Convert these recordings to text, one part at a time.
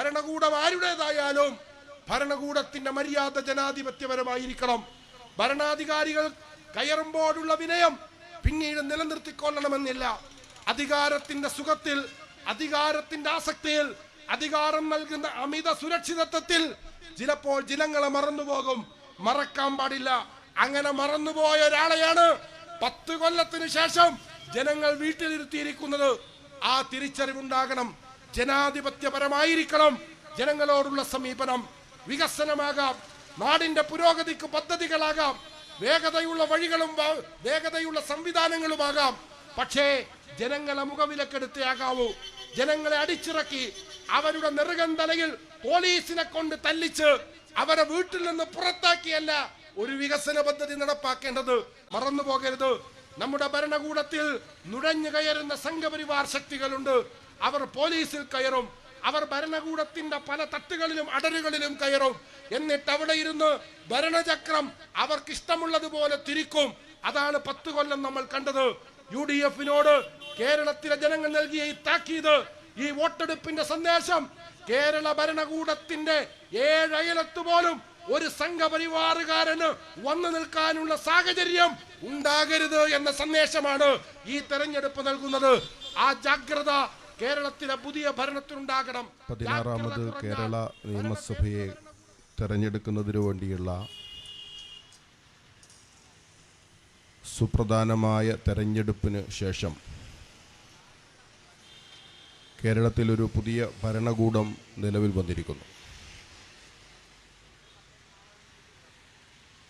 ഭരണകൂടം ആരുടേതായാലും ഭരണകൂടത്തിന്റെ മര്യാദ ജനാധിപത്യപരമായിരിക്കണം. ഭരണാധികാരികൾ കയറുമ്പോഴുള്ള വിനയം പിന്നീട് നിലനിർത്തിക്കൊള്ളണമെന്നില്ല. അധികാരത്തിന്റെ സുഖത്തിൽ, അധികാരത്തിന്റെ ആസക്തിയിൽ, അധികാരം നൽകുന്ന അമിത സുരക്ഷിതത്വത്തിൽ ചിലപ്പോൾ ജനങ്ങളെ മറന്നുപോകും. മറക്കാൻ പാടില്ല. അങ്ങനെ മറന്നുപോയ ഒരാളെയാണ് 10 കൊല്ലത്തിന് ശേഷം ജനങ്ങൾ വീട്ടിലിരുത്തിയിരിക്കുന്നത്. ആ തിരിച്ചറിവുണ്ടാകണം. ജനാധിപത്യപരമായിരിക്കണം ജനങ്ങളോടുള്ള സമീപനം. വികസനമാകാം, നാടിന്റെ പുരോഗതിക്ക് പദ്ധതികളാകാം, വേഗതയുള്ള വഴികളും വേഗതയുള്ള സംവിധാനങ്ങളുമാകാം. പക്ഷേ ജനങ്ങളെ മുഖവിലക്കെടുത്തയാകാവൂ. ജനങ്ങളെ അടിച്ചിറക്കി അവരുടെ നെറുകൻ തലയിൽ പോലീസിനെ കൊണ്ട് തല്ലിച്ച് അവരെ വീട്ടിൽ നിന്ന് പുറത്താക്കിയല്ല ഒരു വികസന പദ്ധതി നടപ്പാക്കേണ്ടത്. മറന്നു പോകരുത്. നമ്മുടെ ഭരണകൂടത്തിൽ നുഴഞ്ഞു കയറുന്ന സംഘപരിവാർ ശക്തികളുണ്ട്. അവർ പോലീസിൽ കയറും, അവർ ഭരണകൂടത്തിന്റെ പല തട്ടുകളിലും അടരുകളിലും കയറും. എന്നിട്ട് അവിടെ ഇരുന്ന് ഭരണചക്രം അവർക്കിഷ്ടമുള്ളതുപോലെ തിരിക്കും. അതാണ് 10 കൊല്ലം നമ്മൾ കണ്ടത്. UDF-നോട് കേരളത്തിലെ ജനങ്ങൾ നൽകിയ ഈ താക്കീത്, ഈ വോട്ടെടുപ്പിന്റെ സന്ദേശം കേരള ഭരണകൂടത്തിന്റെ 7 അയലത്ത് പോലും ഒരു സംഘപരിവാറുകാരന് വന്നു നിൽക്കാനുള്ള സാഹചര്യം ഉണ്ടാകരുത് എന്ന സന്ദേശമാണ് ഈ തെരഞ്ഞെടുപ്പ് നൽകുന്നത്. ആ ജാഗ്രത കേരളത്തിലെ പുതിയ ഭരണത്തിനുണ്ടാകണം. 16ാമത് കേരള നിയമസഭയെ തെരഞ്ഞെടുക്കുന്നതിനു വേണ്ടിയുള്ള സുപ്രധാനമായ തെരഞ്ഞെടുപ്പിന് ശേഷം കേരളത്തിലൊരു പുതിയ ഭരണകൂടം നിലവിൽ വന്നിരിക്കുന്നു.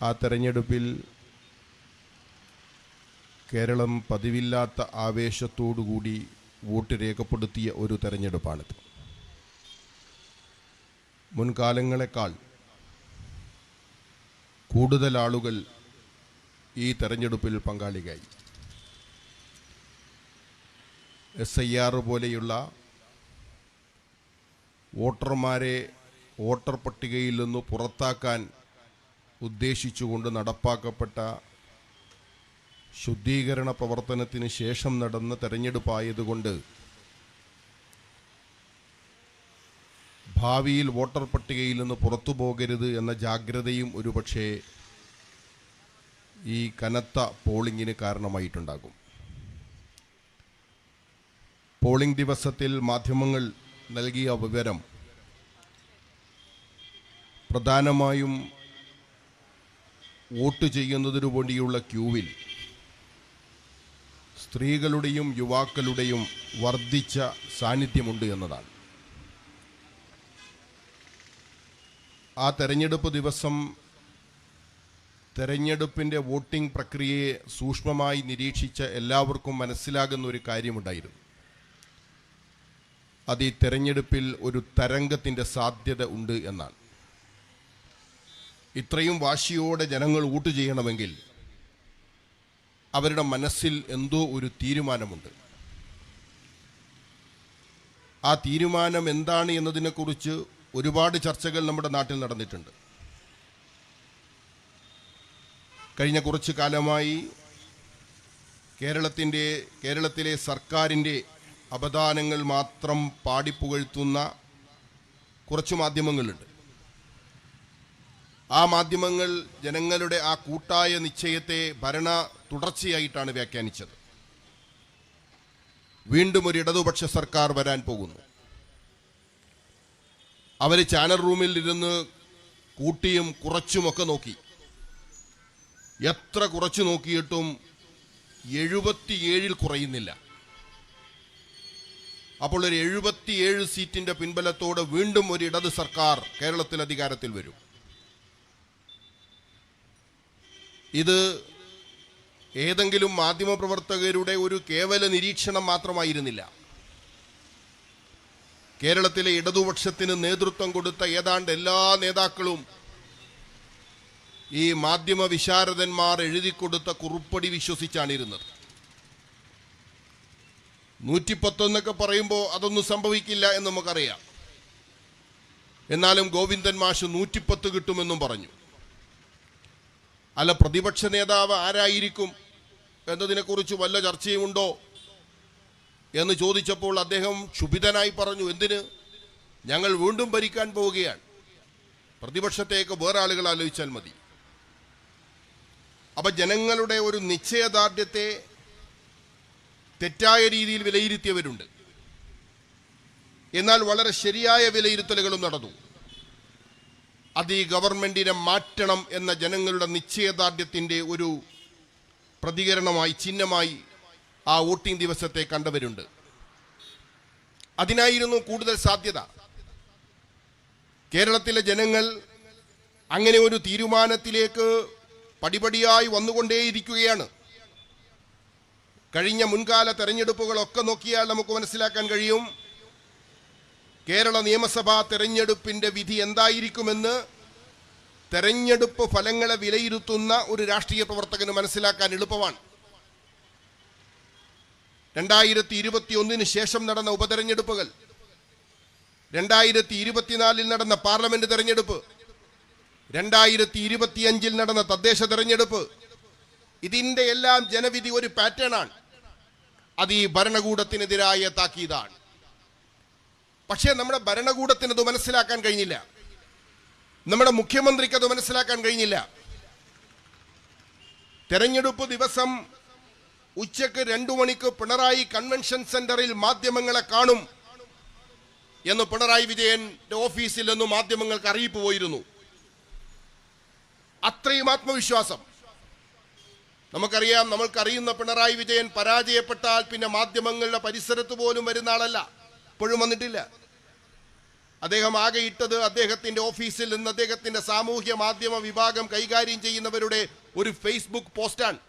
ആ തെരഞ്ഞെടുപ്പിൽ കേരളം പതിവില്ലാത്ത ആവേശത്തോടുകൂടി വോട്ട് രേഖപ്പെടുത്തിയ ഒരു തെരഞ്ഞെടുപ്പാണിത്. മുൻകാലങ്ങളെക്കാൾ കൂടുതൽ ആളുകൾ ഈ തെരഞ്ഞെടുപ്പിൽ പങ്കാളിയായി. SIR പോലെയുള്ള വോട്ടർമാരെ വോട്ടർ പട്ടികയിൽ നിന്ന് പുറത്താക്കാൻ ഉദ്ദേശിച്ചുകൊണ്ട് നടപ്പാക്കപ്പെട്ട ശുദ്ധീകരണ പ്രവർത്തനത്തിന് ശേഷം നടന്ന തെരഞ്ഞെടുപ്പായതുകൊണ്ട് ഭാവിയിൽ വോട്ടർ പട്ടികയിൽ നിന്ന് പുറത്തു പോകരുത് എന്ന ജാഗ്രതയും ഒരുപക്ഷെ ഈ കനത്ത പോളിംഗിന് കാരണമായിട്ടുണ്ടാകും. പോളിംഗ് ദിവസത്തിൽ മാധ്യമങ്ങൾ നൽകിയ വിവരം പ്രധാനമായും വോട്ട് ചെയ്യുന്നതിനു വേണ്ടിയുള്ള ക്യൂവിൽ സ്ത്രീകളുടെയും യുവാക്കളുടെയും വർദ്ധിച്ച സാന്നിധ്യമുണ്ട് എന്നതാണ്. ആ തെരഞ്ഞെടുപ്പ് ദിവസം തെരഞ്ഞെടുപ്പിൻ്റെ വോട്ടിംഗ് പ്രക്രിയയെ സൂക്ഷ്മമായി നിരീക്ഷിച്ച എല്ലാവർക്കും മനസ്സിലാകുന്ന ഒരു കാര്യമുണ്ടായിരുന്നു. അത് ഈ തെരഞ്ഞെടുപ്പിൽ ഒരു തരംഗത്തിൻ്റെ സാധ്യത ഉണ്ട് എന്നാണ്. ഇത്രയും വാശിയോടെ ജനങ്ങൾ വോട്ട് ചെയ്യണമെങ്കിൽ അവരുടെ മനസ്സിൽ എന്തോ ഒരു തീരുമാനമുണ്ട്. ആ തീരുമാനം എന്താണ് എന്നതിനെക്കുറിച്ച് ഒരുപാട് ചർച്ചകൾ നമ്മുടെ നാട്ടിൽ നടന്നിട്ടുണ്ട്. കഴിഞ്ഞ കുറച്ചു കാലമായി കേരളത്തിലെ സർക്കാരിൻ്റെ അപദാനങ്ങൾ മാത്രം പാടിപ്പുകഴ്ത്തുന്ന കുറച്ച് മാധ്യമങ്ങളുണ്ട്. ആ മാധ്യമങ്ങൾ ജനങ്ങളുടെ ആ കൂട്ടായ നിശ്ചയത്തെ ഭരണ തുടർച്ചയായിട്ടാണ് വ്യാഖ്യാനിച്ചത്. വീണ്ടും ഒരു ഇടതുപക്ഷ സർക്കാർ വരാൻ പോകുന്നു. അവർ ചാനൽ റൂമിൽ ഇരുന്ന് കൂട്ടിയും കുറച്ചുമൊക്കെ നോക്കി. എത്ര കുറച്ചു നോക്കിയിട്ടും 77 കുറയുന്നില്ല. അപ്പോൾ ഒരു 77 സീറ്റിന്റെ പിൻബലത്തോടെ വീണ്ടും ഒരു ഇടത് സർക്കാർ കേരളത്തിൽ അധികാരത്തിൽ വരും. ഇത് ഏതെങ്കിലും മാധ്യമപ്രവർത്തകരുടെ ഒരു കേവല നിരീക്ഷണം മാത്രമായിരുന്നില്ല. കേരളത്തിലെ ഇടതുപക്ഷത്തിന് നേതൃത്വം കൊടുത്ത ഏതാണ്ട് എല്ലാ നേതാക്കളും ഈ മാധ്യമ വിശാരദന്മാർ എഴുതിക്കൊടുത്ത കുറുപ്പടി വിശ്വസിച്ചാണിരുന്നത്. 111 പറയുമ്പോൾ അതൊന്നും സംഭവിക്കില്ല എന്ന് നമുക്കറിയാം. എന്നാലും ഗോവിന്ദൻ മാഷ് 110 കിട്ടുമെന്നും പറഞ്ഞു. അല്ല, പ്രതിപക്ഷ നേതാവ് ആരായിരിക്കും എന്നതിനെക്കുറിച്ച് വല്ല ചർച്ചയുമുണ്ടോ എന്ന് ചോദിച്ചപ്പോൾ അദ്ദേഹം ക്ഷുഭിതനായി പറഞ്ഞു, എന്തിന്, ഞങ്ങൾ വീണ്ടും ഭരിക്കാൻ പോവുകയാണ്. പ്രതിപക്ഷത്തേക്ക് വേറെ ആളുകൾ ആലോചിച്ചാൽ മതി. അപ്പൊ ജനങ്ങളുടെ ഒരു നിശ്ചയദാർഢ്യത്തെ തെറ്റായ രീതിയിൽ വിലയിരുത്തിയവരുണ്ട്. എന്നാൽ വളരെ ശരിയായ വിലയിരുത്തലുകളും നടന്നു. അത് ഈ ഗവൺമെന്റിനെ മാറ്റണം എന്ന ജനങ്ങളുടെ നിശ്ചയദാർഢ്യത്തിൻ്റെ ഒരു പ്രതികരണമായി, ചിഹ്നമായി ആ വോട്ടിംഗ് ദിവസത്തെ കണ്ടവരുണ്ട്. അതിനായിരുന്നു കൂടുതൽ സാധ്യത. കേരളത്തിലെ ജനങ്ങൾ അങ്ങനെ ഒരു തീരുമാനത്തിലേക്ക് പടിപടിയായി വന്നുകൊണ്ടേയിരിക്കുകയാണ്. കഴിഞ്ഞ മുൻകാല തെരഞ്ഞെടുപ്പുകളൊക്കെ നോക്കിയാൽ നമുക്ക് മനസ്സിലാക്കാൻ കഴിയും കേരള നിയമസഭാ തെരഞ്ഞെടുപ്പിന്റെ വിധി എന്തായിരിക്കുമെന്ന് തെരഞ്ഞെടുപ്പ് ഫലങ്ങളെ വിലയിരുത്തുന്ന ഒരു രാഷ്ട്രീയ പ്രവർത്തകന് മനസ്സിലാക്കാൻ എളുപ്പമാണ്. 2021 ശേഷം നടന്ന ഉപതെരഞ്ഞെടുപ്പുകൾ, 2024 നടന്ന പാർലമെന്റ് തെരഞ്ഞെടുപ്പ്, 2025 നടന്ന തദ്ദേശ തെരഞ്ഞെടുപ്പ്, ഇതിന്റെ എല്ലാം ജനവിധി ഒരു പാറ്റേൺ ആണ്. അത് ഈ ഭരണകൂടത്തിനെതിരായ താക്കീതാണ്. പക്ഷേ നമ്മുടെ ഭരണകൂടത്തിന് അത് മനസ്സിലാക്കാൻ കഴിഞ്ഞില്ല. നമ്മുടെ മുഖ്യമന്ത്രിക്ക് അത് മനസ്സിലാക്കാൻ കഴിഞ്ഞില്ല. തെരഞ്ഞെടുപ്പ് ദിവസം ഉച്ചയ്ക്ക് 2 മണിക്ക് പിണറായി കൺവെൻഷൻ സെന്ററിൽ മാധ്യമങ്ങളെ കാണും എന്ന് പിണറായി വിജയന്റെ ഓഫീസിൽ നിന്ന് മാധ്യമങ്ങൾക്ക് അറിയിപ്പ് പോയിരുന്നു. അത്രയും ആത്മവിശ്വാസം. നമുക്കറിയാം, നമ്മൾക്കറിയുന്ന പിണറായി വിജയൻ പരാജയപ്പെട്ടാൽ പിന്നെ മാധ്യമങ്ങളുടെ പരിസരത്ത് പോലും വരുന്ന ആളല്ല. ഇപ്പോഴും വന്നിട്ടില്ല. അദ്ദേഹം ആകെ ഇട്ടത് അദ്ദേഹത്തിന്റെ ഓഫീസിൽ നിന്ന് അദ്ദേഹത്തിന്റെ സാമൂഹ്യ മാധ്യമ വിഭാഗം കൈകാര്യം ചെയ്യുന്നവരുടെ ഒരു ഫേസ്ബുക്ക് പോസ്റ്റാണ്.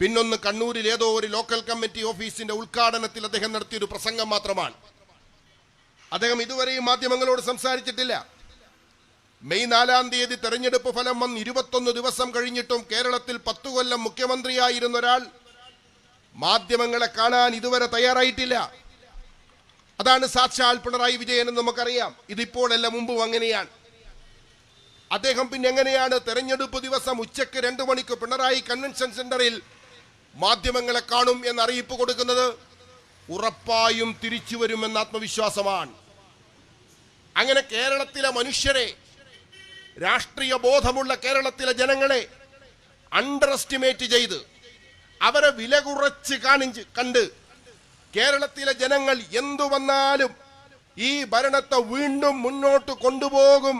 പിന്നൊന്ന് കണ്ണൂരിൽ ഏതോ ഒരു ലോക്കൽ കമ്മിറ്റി ഓഫീസിന്റെ ഉദ്ഘാടനത്തിൽ അദ്ദേഹം നടത്തിയൊരു പ്രസംഗം മാത്രമാണ്. അദ്ദേഹം ഇതുവരെയും മാധ്യമങ്ങളോട് സംസാരിച്ചിട്ടില്ല. മെയ് 4-ാം തീയതി തെരഞ്ഞെടുപ്പ് ഫലം വന്ന് 21 ദിവസം കഴിഞ്ഞിട്ടും കേരളത്തിൽ 10 കൊല്ലം മുഖ്യമന്ത്രിയായിരുന്ന ഒരാൾ മാധ്യമങ്ങളെ കാണാൻ ഇതുവരെ തയ്യാറായിട്ടില്ല. അതാണ് സാക്ഷാൽ പിണറായി വിജയൻ എന്ന് നമുക്കറിയാം. ഇതിപ്പോഴല്ല, മുമ്പും അങ്ങനെയാണ്. അദ്ദേഹം പിന്നെ എങ്ങനെയാണ് തെരഞ്ഞെടുപ്പ് ദിവസം ഉച്ചയ്ക്ക് 2 മണിക്ക് പിണറായി കൺവെൻഷൻ സെന്ററിൽ മാധ്യമങ്ങളെ കാണും എന്ന് അറിയിപ്പ് കൊടുക്കുന്നത്? ഉറപ്പായും തിരിച്ചു വരുമെന്ന ആത്മവിശ്വാസമാണ്. അങ്ങനെ കേരളത്തിലെ മനുഷ്യരെ, രാഷ്ട്രീയ ബോധമുള്ള കേരളത്തിലെ ജനങ്ങളെ അണ്ടർ എസ്റ്റിമേറ്റ് ചെയ്ത് അവരെ വില കുറച്ച് കണ്ട് കേരളത്തിലെ ജനങ്ങൾ എന്തു വന്നാലും ഈ ഭരണത്തെ വീണ്ടും മുന്നോട്ട് കൊണ്ടുപോകും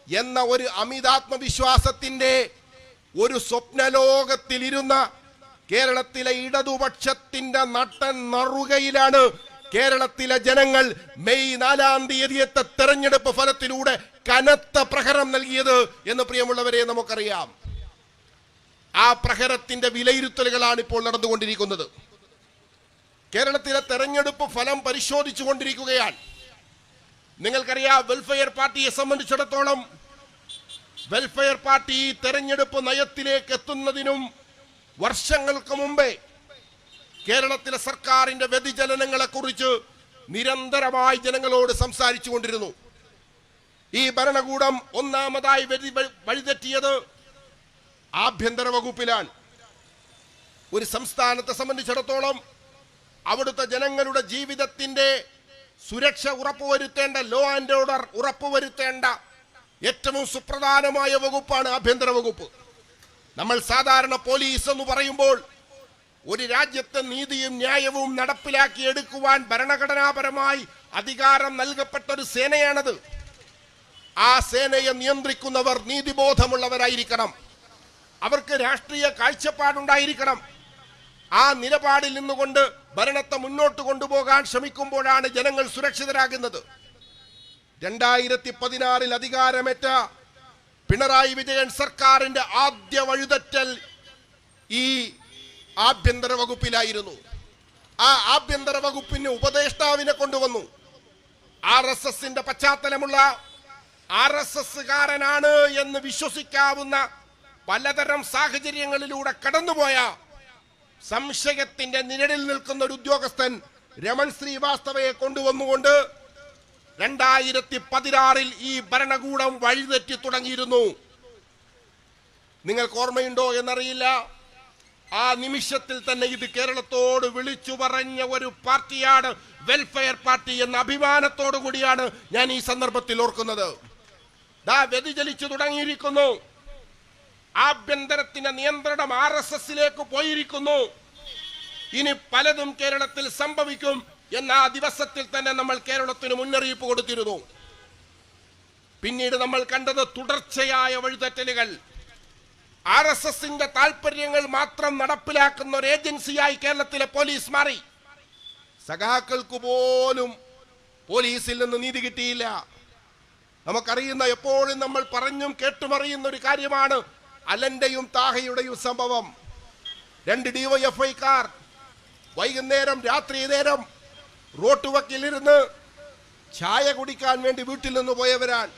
എന്ന ഒരു അമിതാത്മവിശ്വാസത്തിന്റെ ഒരു സ്വപ്നലോകത്തിലിരുന്ന കേരളത്തിലെ ഇടതുപക്ഷത്തിന്റെ നട്ടൻ നറുകയിലാണ് കേരളത്തിലെ ജനങ്ങൾ മെയ് 4-ാം തീയതിയത്തെ തെരഞ്ഞെടുപ്പ് ഫലത്തിലൂടെ കനത്ത പ്രഹരം നൽകിയത് എന്ന് പ്രിയമുള്ളവരെ നമുക്കറിയാം. ആ പ്രഹരത്തിന്റെ വിലയിരുത്തലുകളാണ് ഇപ്പോൾ നടന്നുകൊണ്ടിരിക്കുന്നത്. കേരളത്തിലെ തെരഞ്ഞെടുപ്പ് ഫലം പരിശോധിച്ചു കൊണ്ടിരിക്കുകയാണ്. നിങ്ങൾക്കറിയാം, വെൽഫെയർ പാർട്ടിയെ സംബന്ധിച്ചിടത്തോളം വെൽഫെയർ പാർട്ടി തെരഞ്ഞെടുപ്പ് നയത്തിലേക്ക് എത്തുന്നതിനും വർഷങ്ങൾക്ക് മുമ്പേ കേരളത്തിലെ സർക്കാരിന്റെ വ്യതിചലനങ്ങളെ കുറിച്ച് നിരന്തരമായി ജനങ്ങളോട് സംസാരിച്ചു കൊണ്ടിരുന്നു. ഈ ഭരണകൂടം ഒന്നാമതായി വഴിതെറ്റിയത് ആഭ്യന്തര വകുപ്പിലാണ്. ഒരു സംസ്ഥാനത്തെ സംബന്ധിച്ചിടത്തോളം അവിടുത്തെ ജനങ്ങളുടെ ജീവിതത്തിന്റെ സുരക്ഷ ഉറപ്പുവരുത്തേണ്ട, ലോ ആൻഡ് ഓർഡർ ഉറപ്പുവരുത്തേണ്ട ഏറ്റവും സുപ്രധാനമായ വകുപ്പാണ് ആഭ്യന്തര വകുപ്പ്. നമ്മൾ സാധാരണ പോലീസ് എന്ന് പറയുമ്പോൾ ഒരു രാജ്യത്തെ നീതിയും ന്യായവും നടപ്പിലാക്കിയെടുക്കുവാൻ ഭരണഘടനാപരമായി അധികാരം നൽകപ്പെട്ട ഒരു സേനയാണത്. ആ സേനയെ നിയന്ത്രിക്കുന്നവർ നീതിബോധമുള്ളവരായിരിക്കണം. അവർക്ക് രാഷ്ട്രീയ കാഴ്ചപ്പാടുണ്ടായിരിക്കണം. ആ നിലപാടിൽ നിന്നുകൊണ്ട് ഭരണത്തെ മുന്നോട്ട് കൊണ്ടുപോകാൻ ശ്രമിക്കുമ്പോഴാണ് ജനങ്ങൾ സുരക്ഷിതരാകുന്നത്. 2016 അധികാരമേറ്റ പിണറായി വിജയൻ സർക്കാരിന്റെ ആദ്യ വഴിതെറ്റൽ ഈ ആഭ്യന്തര വകുപ്പിലായിരുന്നു. ആ ആഭ്യന്തര വകുപ്പിന് ഉപദേഷ്ടാവിനെ കൊണ്ടുവന്നു. RSSന്റെ പശ്ചാത്തലമുള്ള RSSകാരനാണ് എന്ന് വിശ്വസിക്കാവുന്ന പലതരം സാഹചര്യങ്ങളിലൂടെ കടന്നുപോയ സംശയത്തിന്റെ നിഴലിൽ നിൽക്കുന്ന ഒരു ഉദ്യോഗസ്ഥൻ രമൺ ശ്രീവാസ്തവയെ കൊണ്ടുവന്നുകൊണ്ട് 2016 ഈ ഭരണകൂടം വഴിതെറ്റി തുടങ്ങിയിരുന്നു. നിങ്ങൾക്ക് ഓർമ്മയുണ്ടോ എന്നറിയില്ല. ആ നിമിഷത്തിൽ തന്നെ ഇത് കേരളത്തോട് വിളിച്ചു പറഞ്ഞ ഒരു പാർട്ടിയാണ് വെൽഫെയർ പാർട്ടി എന്ന അഭിമാനത്തോടു കൂടിയാണ് ഞാൻ ഈ സന്ദർഭത്തിൽ ഓർക്കുന്നത്. വ്യതിചലിച്ചു തുടങ്ങിയിരിക്കുന്നു. ആഭ്യന്തരത്തിന്റെ നിയന്ത്രണം RSSലേക്ക് പോയിരിക്കുന്നു. ഇനി പലതും കേരളത്തിൽ സംഭവിക്കും എന്ന ആ ദിവസത്തിൽ തന്നെ നമ്മൾ കേരളത്തിന് മുന്നറിയിപ്പ് കൊടുത്തിരുന്നു. പിന്നീട് നമ്മൾ കണ്ടത് തുടർച്ചയായ വഴിതെറ്റലുകൾ. RSSന്റെ താല്പര്യങ്ങൾ മാത്രം നടപ്പിലാക്കുന്ന ഒരു ഏജൻസിയായി കേരളത്തിലെ പോലീസ് മാറി. സഖാക്കൾക്ക് പോലും പോലീസിൽ നിന്ന് നീതി കിട്ടിയില്ല. നമുക്കറിയുന്ന, എപ്പോഴും നമ്മൾ പറഞ്ഞും കേട്ടുമറിയുന്ന ഒരു കാര്യമാണ് അലന്റെയും താഹയുടെയും സംഭവം. 2 DYFIക്കാർ വൈകുന്നേരം രാത്രി നേരം റോട്ടുവക്കിലിരുന്ന് ചായ കുടിക്കാൻ വേണ്ടി വീട്ടിൽ നിന്ന് പോയവരാണ്.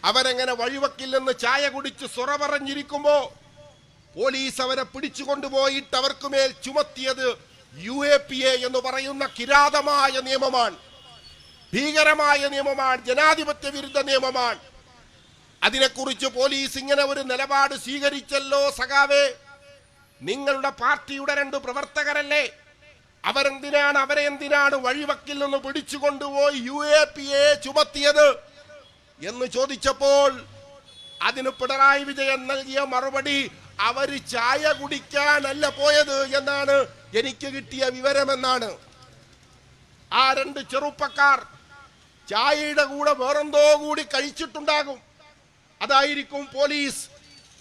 അവരെങ്ങനെ വഴിവക്കിൽ നിന്ന് ചായ കുടിച്ച് സൊറ പറഞ്ഞിരിക്കുമ്പോ പോലീസ് അവരെ പിടിച്ചു കൊണ്ടുപോയിട്ട് അവർക്ക് മേൽ ചുമത്തിയത് UAPA എന്ന് പറയുന്ന കിരാതമായ നിയമമാണ്, ഭീകരമായ നിയമമാണ്, ജനാധിപത്യ വിരുദ്ധ നിയമമാണ്. അതിനെക്കുറിച്ച് പോലീസ് ഇങ്ങനെ ഒരു നിലപാട് സ്വീകരിച്ചല്ലോ സഖാവേ. നിങ്ങളുടെ പാർട്ടിയുടെ 2 പ്രവർത്തകരല്ലേ, അവരെ എന്തിനാണ് വഴിവക്കിൽ നിന്ന് പിടിച്ചു കൊണ്ടുപോയി UAPA ചുമത്തിയത് എന്ന് ചോദിച്ചപ്പോൾ അതിന് പിണറായി വിജയൻ നൽകിയ മറുപടി അവര് ചായ കുടിക്കാനല്ല പോയത് എന്നാണ് എനിക്ക് കിട്ടിയ വിവരമെന്നാണ്. ആ 2 ചെറുപ്പക്കാർ ചായയുടെ കൂടെ വേറെന്തോ കൂടി കഴിച്ചിട്ടുണ്ടാകും. അതായിരിക്കും പോലീസ്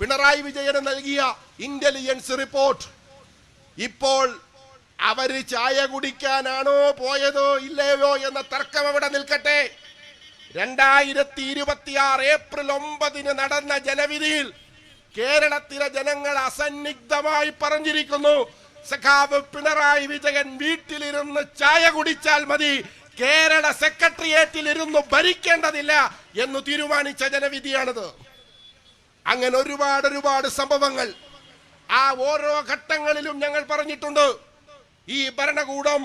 പിണറായി വിജയന് നൽകിയ ഇന്റലിജൻസ് റിപ്പോർട്ട്. ഇപ്പോൾ അവര് ചായ കുടിക്കാനാണോ പോയതോ ഇല്ലയോ എന്ന തർക്കം അവിടെ നിൽക്കട്ടെ. 2026 ഏപ്രിൽ 9 നടന്ന ജനവിധിയിൽ കേരളത്തിലെ ജനങ്ങൾ അസന്നിഗ്ധമായി പറഞ്ഞിരിക്കുന്നു, സഖാവ് പിണറായി വിജയൻ വീട്ടിലിരുന്ന് ചായ കുടിച്ചാൽ മതി, കേരള സെക്രട്ടേറിയറ്റിൽ ഇരുന്ന് ഭരിക്കേണ്ടതില്ല എന്ന് തീരുമാനിച്ച ജനവിധിയാണിത്. അങ്ങനെ ഒരുപാട് സംഭവങ്ങൾ ആ ഓരോ ഘട്ടങ്ങളിലും ഞങ്ങൾ പറഞ്ഞിട്ടുണ്ട്. ഈ ഭരണകൂടം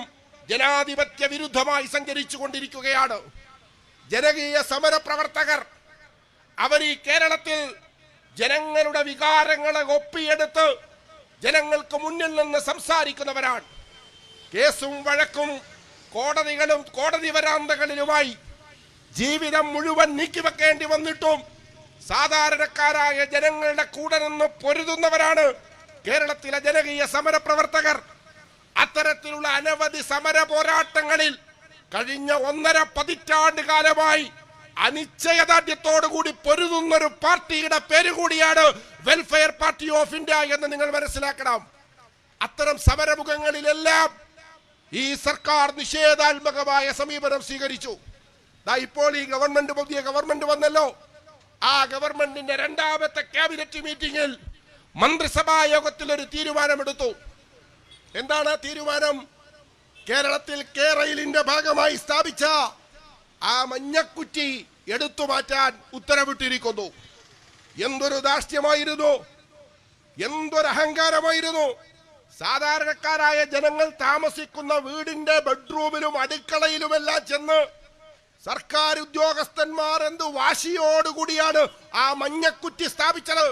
ജനാധിപത്യ വിരുദ്ധമായി സഞ്ചരിച്ചു കൊണ്ടിരിക്കുകയാണ്. ജനകീയ സമര പ്രവർത്തകർ അവർ ഈ കേരളത്തിൽ ജനങ്ങളുടെ വികാരങ്ങളെ ഒപ്പിയെടുത്ത് ജനങ്ങൾക്ക് മുന്നിൽ നിന്ന് സംസാരിക്കുന്നവരാണ്. കേസും വഴക്കും കോടതികളും കോടതി വരാന്തകളിലുമായി ജീവിതം മുഴുവൻ നീക്കിവെക്കേണ്ടി വന്നിട്ടും സാധാരണക്കാരായ ജനങ്ങളുടെ കൂടെ നിന്ന് പൊരുതുന്നവരാണ് കേരളത്തിലെ ജനകീയ സമര പ്രവർത്തകർ. അത്തരത്തിലുള്ള അനവധി സമര പോരാട്ടങ്ങളിൽ കഴിഞ്ഞ 1.5 പതിറ്റാണ്ട് കാലമായി അനിശ്ചയദാർഢ്യത്തോടുകൂടി പൊരുതുന്നൊരു പാർട്ടിയുടെ പേര് കൂടിയാണ് വെൽഫെയർ പാർട്ടി ഓഫ് ഇന്ത്യ എന്ന് നിങ്ങൾ മനസ്സിലാക്കണം. അത്തരം സമരമുഖങ്ങളിലെല്ലാം ഈ സർക്കാർ നിഷേധാത്മകമായ സമീപനം സ്വീകരിച്ചു. ഇപ്പോൾ ഈ പുതിയ ഗവൺമെന്റ് വന്നല്ലോ. ആ ഗവൺമെന്റിന്റെ 2ാമത്തെ ക്യാബിനറ്റ് മീറ്റിംഗിൽ മന്ത്രിസഭാ യോഗത്തിൽ ഒരു തീരുമാനമെടുത്തു. എന്താണ് തീരുമാനം? കേരളത്തിൽ കേരളിന്റെ ഭാഗമായി സ്ഥാപിച്ച ആ മഞ്ഞക്കുറ്റി എടുത്തു മാറ്റാൻ ഉത്തരവിട്ടിരിക്കുന്നു. എന്തൊരു ധാർഷ്ട്യമായിരുന്നു, എന്തൊരു അഹങ്കാരമായിരുന്നു. സാധാരണക്കാരായ ജനങ്ങൾ താമസിക്കുന്ന വീടിന്റെ ബെഡ്റൂമിലും അടുക്കളയിലുമെല്ലാം ചെന്ന് സർക്കാർ ഉദ്യോഗസ്ഥന്മാർ എന്ത് വാശിയോടുകൂടിയാണ് ആ മഞ്ഞക്കുറ്റി സ്ഥാപിച്ചത്.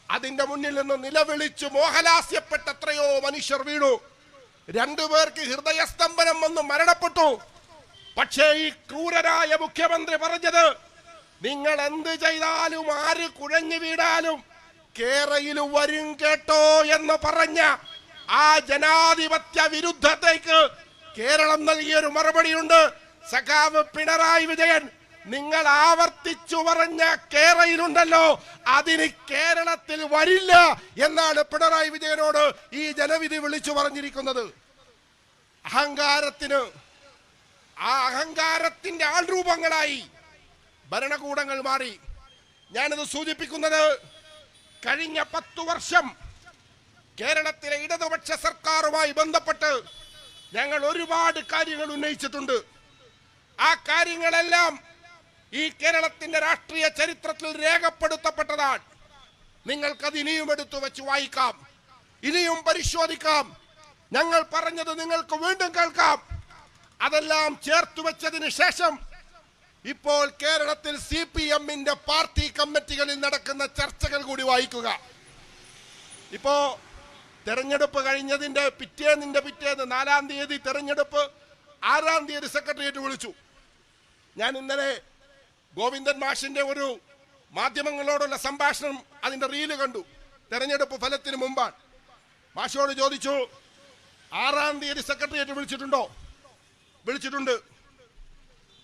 അതിന്റെ മുന്നിൽ നിന്ന് നിലവിളിച്ച് മോഹലാസ്യപ്പെട്ട എത്രയോ മനുഷ്യർ വീണു. 2 പേർക്ക് ഹൃദയസ്തംഭനം വന്ന് മരണപ്പെട്ടു. പക്ഷേ ഈ ക്രൂരരായ മുഖ്യമന്ത്രി പറഞ്ഞത്, നിങ്ങൾ എന്ത് ചെയ്താലും ആര് കുഴഞ്ഞു വീണാലും കേരയിൽ വരും കേട്ടോ എന്ന് പറഞ്ഞ ആ ജനാധിപത്യ വിരുദ്ധതയ്ക്ക് കേരളം നൽകിയൊരു മറുപടിയുണ്ട്. സഖാവ് പിണറായി വിജയൻ, നിങ്ങൾ ആവർത്തിച്ചു പറഞ്ഞ കേരളയിലുണ്ടല്ലോ, അതിന് കേരളത്തിൽ വരില്ല എന്നാണ് പിണറായി വിജയനോട് ഈ ജനവിധി വിളിച്ചു പറഞ്ഞിരിക്കുന്നത്. അഹങ്കാരത്തിന്റെ ആൾരൂപങ്ങളായി ഭരണകൂടങ്ങൾ മാറി. ഞാനിത് സൂചിപ്പിക്കുന്നത്, കഴിഞ്ഞ 10 വർഷം കേരളത്തിലെ ഇടതുപക്ഷ സർക്കാരുമായി ബന്ധപ്പെട്ട് ഞങ്ങൾ ഒരുപാട് കാര്യങ്ങൾ ഉന്നയിച്ചിട്ടുണ്ട്. ആ കാര്യങ്ങളെല്ലാം ഈ കേരളത്തിന്റെ രാഷ്ട്രീയ ചരിത്രത്തിൽ രേഖപ്പെടുത്തപ്പെട്ടതാണ്. നിങ്ങൾക്കത് ഇനിയും എടുത്തു വെച്ച് വായിക്കാം, ഇനിയും പരിശോധിക്കാം. ഞങ്ങൾ പറഞ്ഞത് നിങ്ങൾക്ക് വീണ്ടും കേൾക്കാം. അതെല്ലാം ചേർത്തു വെച്ചതിന് ശേഷം ഇപ്പോൾ കേരളത്തിൽ CPMന്റെ പാർട്ടി കമ്മിറ്റികളിൽ നടക്കുന്ന ചർച്ചകൾ കൂടി വായിക്കുക. ഇപ്പോ തെരഞ്ഞെടുപ്പ് കഴിഞ്ഞതിന്റെ പിറ്റേന്ന് 4-ാം തീയതി തെരഞ്ഞെടുപ്പ്, 6-ാം തീയതി സെക്രട്ടേറിയറ്റ് വിളിച്ചു. ഞാൻ ഇന്നലെ ഗോവിന്ദൻ മാഷിന്റെ ഒരു മാധ്യമങ്ങളോടുള്ള സംഭാഷണം, അതിന്റെ റീല് കണ്ടു. തെരഞ്ഞെടുപ്പ് ഫലത്തിന് മുമ്പാണ്. മാഷോട് ചോദിച്ചു, 6-ാം തീയതി സെക്രട്ടേറിയറ്റ് വിളിച്ചിട്ടുണ്ടോ? വിളിച്ചിട്ടുണ്ട്.